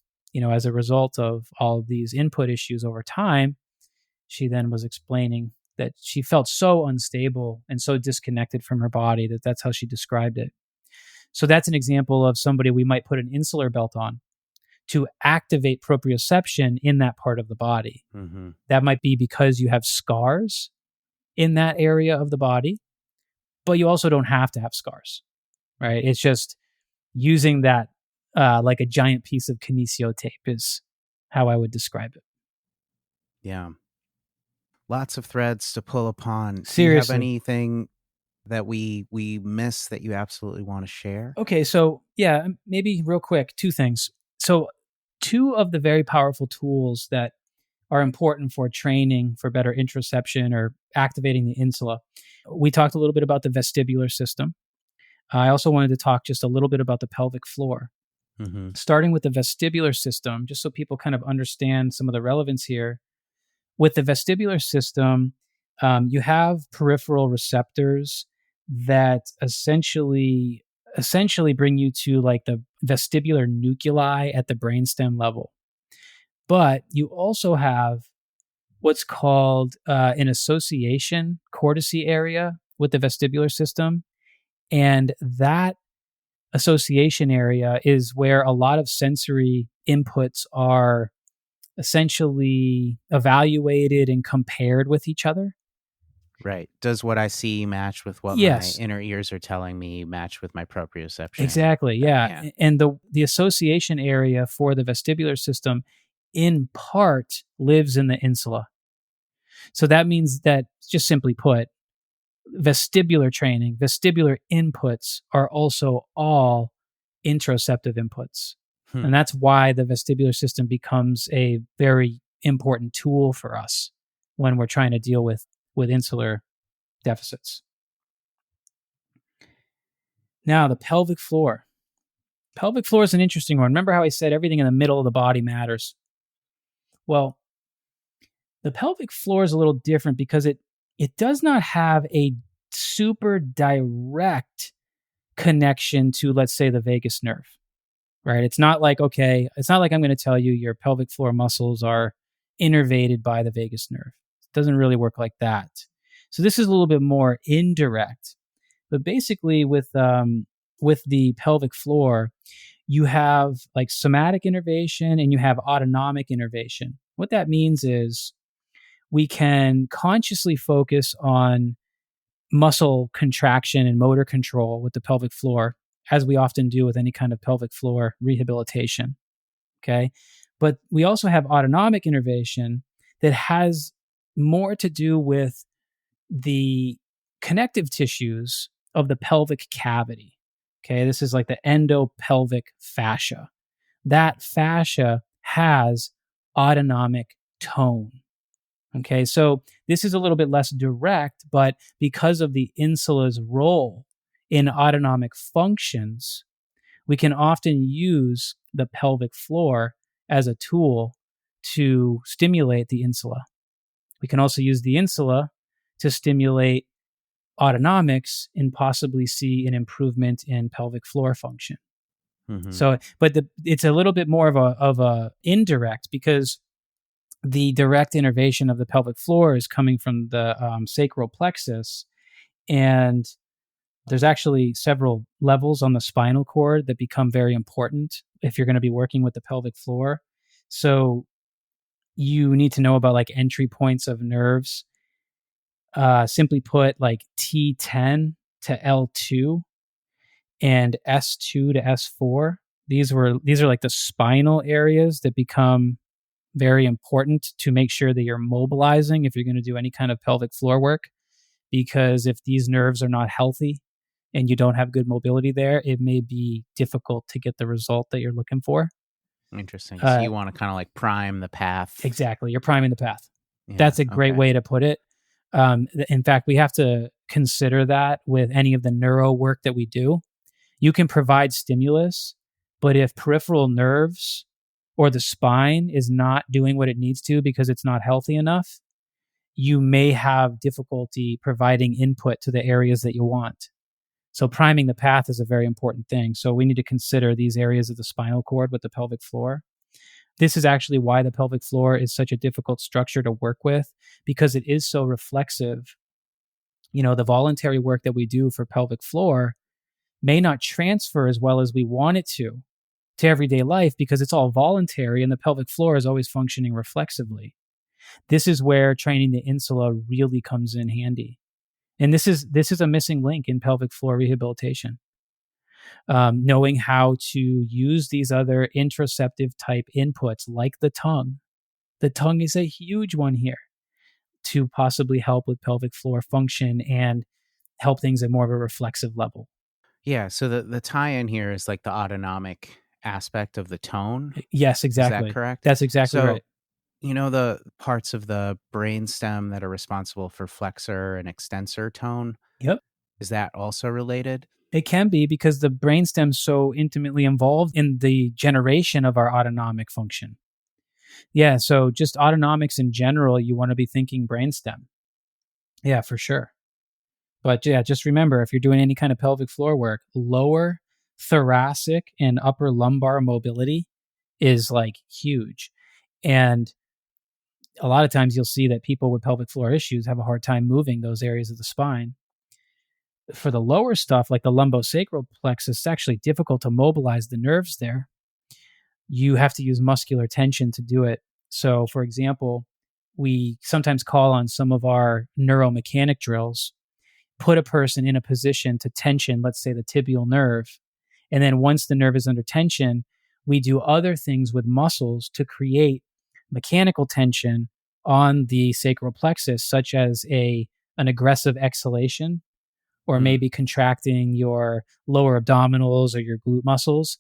as a result of all of these input issues over time, she then was explaining that she felt so unstable and so disconnected from her body that's how she described it. So that's an example of somebody we might put an insular belt on to activate proprioception in that part of the body. Mm-hmm. That might be because you have scars in that area of the body, but you also don't have to have scars, right? It's just using that like a giant piece of kinesio tape is how I would describe it. Yeah. Lots of threads to pull upon. Seriously. Do you have anything that we miss that you absolutely want to share? Okay, so yeah, maybe real quick, 2 things. So 2 of the very powerful tools that are important for training for better interoception or activating the insula. We talked a little bit about the vestibular system. I also wanted to talk just a little bit about the pelvic floor. Mm-hmm. Starting with the vestibular system, just so people kind of understand some of the relevance here. With the vestibular system, you have peripheral receptors that essentially bring you to like the vestibular nuclei at the brainstem level. But you also have what's called an association cortex area with the vestibular system. And that association area is where a lot of sensory inputs are essentially evaluated and compared with each other. Right. Does what I see match with what my inner ears are telling me match with my proprioception? Exactly, yeah. And the association area for the vestibular system in part lives in the insula. So that means that, just simply put, vestibular training, vestibular inputs are also all interoceptive inputs. And that's why the vestibular system becomes a very important tool for us when we're trying to deal with insular deficits. Now, the pelvic floor. Pelvic floor is an interesting one. Remember how I said everything in the middle of the body matters? Well, the pelvic floor is a little different because it does not have a super direct connection to, let's say, the vagus nerve. Right? It's not like I'm going to tell you your pelvic floor muscles are innervated by the vagus nerve. It doesn't really work like that. So this is a little bit more indirect. But basically with the pelvic floor, you have like somatic innervation and you have autonomic innervation. What that means is we can consciously focus on muscle contraction and motor control with the pelvic floor, as we often do with any kind of pelvic floor rehabilitation, okay? But we also have autonomic innervation that has more to do with the connective tissues of the pelvic cavity, okay? This is like the endopelvic fascia. That fascia has autonomic tone, okay? So this is a little bit less direct, but because of the insula's role in autonomic functions, we can often use the pelvic floor as a tool to stimulate the insula. We can also use the insula to stimulate autonomics and possibly see an improvement in pelvic floor function. Mm-hmm. So, but it's a little bit more of a indirect, because the direct innervation of the pelvic floor is coming from the sacral plexus. And there's actually several levels on the spinal cord that become very important if you're going to be working with the pelvic floor. So you need to know about like entry points of nerves. Simply put, like T10 to L2 and S2 to S4. These are like the spinal areas that become very important to make sure that you're mobilizing if you're going to do any kind of pelvic floor work. Because if these nerves are not healthy and you don't have good mobility there, it may be difficult to get the result that you're looking for. Interesting. So you want to kind of like prime the path. Exactly. You're priming the path. Yeah, That's a great way to put it. In fact, we have to consider that with any of the neuro work that we do. You can provide stimulus, but if peripheral nerves or the spine is not doing what it needs to because it's not healthy enough, you may have difficulty providing input to the areas that you want. So priming the path is a very important thing. So we need to consider these areas of the spinal cord with the pelvic floor. This is actually why the pelvic floor is such a difficult structure to work with, because it is so reflexive. You know, the voluntary work that we do for pelvic floor may not transfer as well as we want it to everyday life because it's all voluntary and the pelvic floor is always functioning reflexively. This is where training the insula really comes in handy. And this is a missing link in pelvic floor rehabilitation. Knowing how to use these other interoceptive type inputs like the tongue. The tongue is a huge one here to possibly help with pelvic floor function and help things at more of a reflexive level. Yeah, so the tie-in here is like the autonomic aspect of the tone. Yes, exactly. Is that correct? That's exactly right. You know the parts of the brainstem that are responsible for flexor and extensor tone? Yep. Is that also related? It can be because the brainstem's so intimately involved in the generation of our autonomic function. Yeah, so just autonomics in general, you want to be thinking brainstem. Yeah, for sure. But yeah, just remember, if you're doing any kind of pelvic floor work, lower thoracic and upper lumbar mobility is like huge. And a lot of times you'll see that people with pelvic floor issues have a hard time moving those areas of the spine. For the lower stuff, like the lumbosacral plexus, it's actually difficult to mobilize the nerves there. You have to use muscular tension to do it. So, for example, we sometimes call on some of our neuromechanic drills, put a person in a position to tension, let's say the tibial nerve. And then once the nerve is under tension, we do other things with muscles to create mechanical tension on the sacral plexus, such as an aggressive exhalation, or maybe contracting your lower abdominals or your glute muscles.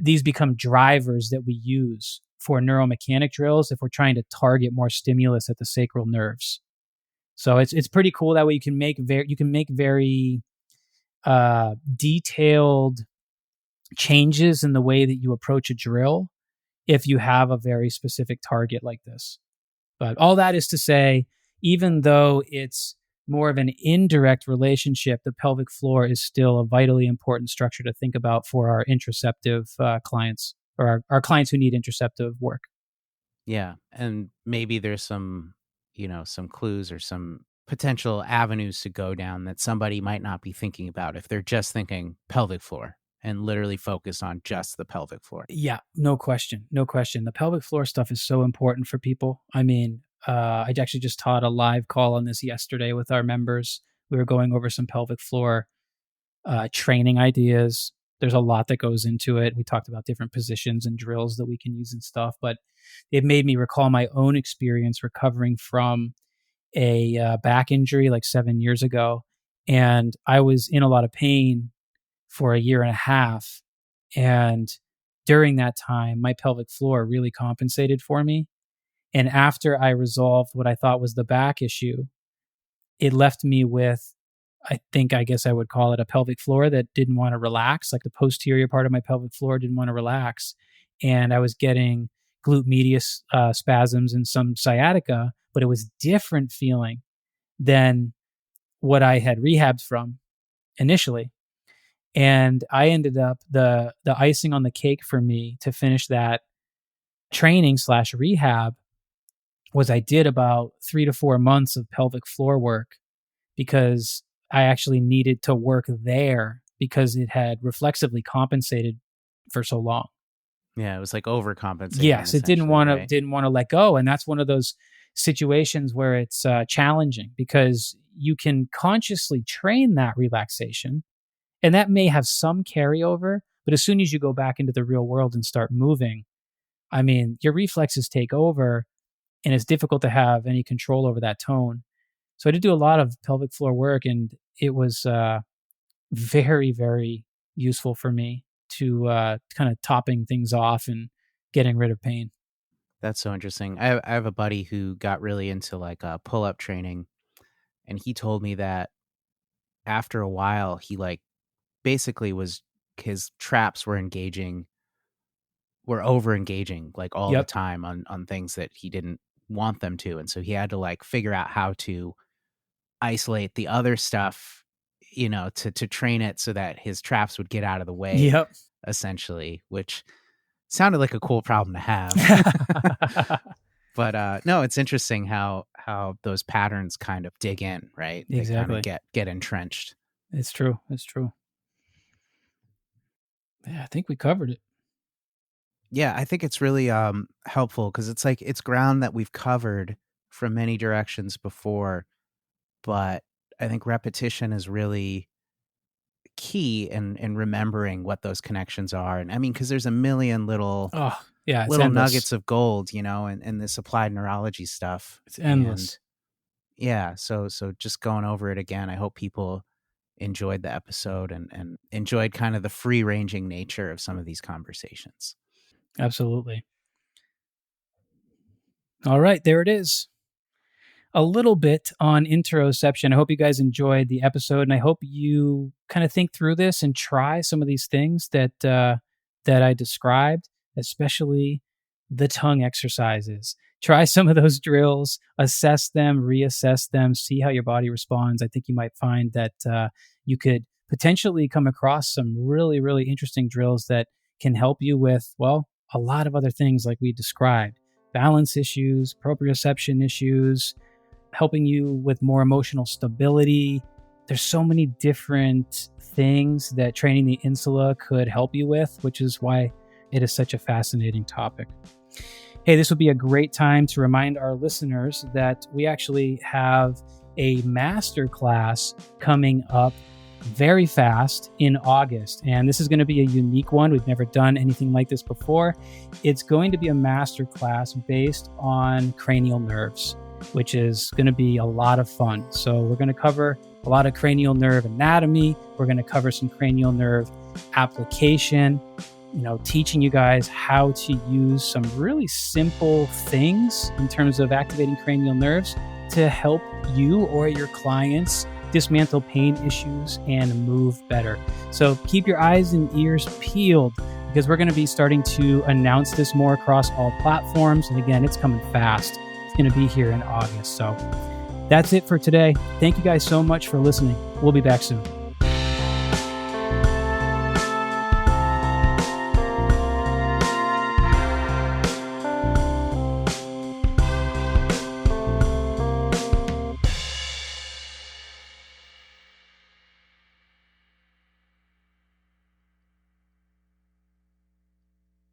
These become drivers that we use for neuromechanic drills if we're trying to target more stimulus at the sacral nerves. So it's pretty cool that way. You can make very detailed changes in the way that you approach a drill if you have a very specific target like this. But all that is to say, even though it's more of an indirect relationship, the pelvic floor is still a vitally important structure to think about for our interoceptive clients, or our clients who need interoceptive work. Yeah, and maybe there's some clues or some potential avenues to go down that somebody might not be thinking about if they're just thinking pelvic floor and literally focus on just the pelvic floor. Yeah, no question. The pelvic floor stuff is so important for people. I mean, I actually just taught a live call on this yesterday with our members. We were going over some pelvic floor training ideas. There's a lot that goes into it. We talked about different positions and drills that we can use and stuff, but it made me recall my own experience recovering from a back injury like 7 years ago. And I was in a lot of pain for a year and a half. And during that time, my pelvic floor really compensated for me. And after I resolved what I thought was the back issue, it left me with, I guess I would call it a pelvic floor that didn't want to relax. Like the posterior part of my pelvic floor didn't want to relax. And I was getting glute medius spasms and some sciatica, but it was different feeling than what I had rehabbed from initially. And I ended up, the icing on the cake for me to finish that training / rehab was I did about 3 to 4 months of pelvic floor work because I actually needed to work there because it had reflexively compensated for so long. Yeah, it was like overcompensating. Yes, it didn't want right? to let go, and that's one of those situations where it's challenging because you can consciously train that relaxation, and that may have some carryover. But as soon as you go back into the real world and start moving, I mean, your reflexes take over, and it's difficult to have any control over that tone. So I did do a lot of pelvic floor work, and it was very, very useful for me to kind of topping things off and getting rid of pain. That's so interesting. I have a buddy who got really into like pull-up training, and he told me that after a while, he like basically his traps were over engaging like all the Yep. time on things that he didn't want them to, and so he had to like figure out how to isolate the other stuff, to train it so that his traps would get out of the way. Yep. Essentially, which sounded like a cool problem to have. But no, it's interesting how those patterns kind of dig in, right? Exactly. They kind of get entrenched. It's true. It's true. Yeah, I think we covered it. Yeah, I think it's really helpful because it's like it's ground that we've covered from many directions before, but I think repetition is really key in remembering what those connections are. And I mean, because there's a million little endless. nuggets of gold, and this applied neurology stuff. It's endless. And yeah, so just going over it again, I hope people enjoyed the episode and enjoyed kind of the free-ranging nature of some of these conversations. Absolutely. All right, there it is. A little bit on interoception. I hope you guys enjoyed the episode, and I hope you kind of think through this and try some of these things that I described, especially the tongue exercises. Try some of those drills, assess them, reassess them, see how your body responds. I think you might find that you could potentially come across some really, really interesting drills that can help you with, well, a lot of other things like we described. Balance issues, proprioception issues, helping you with more emotional stability. There's so many different things that training the insula could help you with, which is why it is such a fascinating topic. Hey, this would be a great time to remind our listeners that we actually have a masterclass coming up very fast in August. And this is going to be a unique one. We've never done anything like this before. It's going to be a masterclass based on cranial nerves, which is going to be a lot of fun. So we're going to cover a lot of cranial nerve anatomy. We're going to cover some cranial nerve application, teaching you guys how to use some really simple things in terms of activating cranial nerves to help you or your clients dismantle pain issues and move better. So keep your eyes and ears peeled because we're going to be starting to announce this more across all platforms. And again, it's coming fast. It's going to be here in August. So that's it for today. Thank you guys so much for listening. We'll be back soon.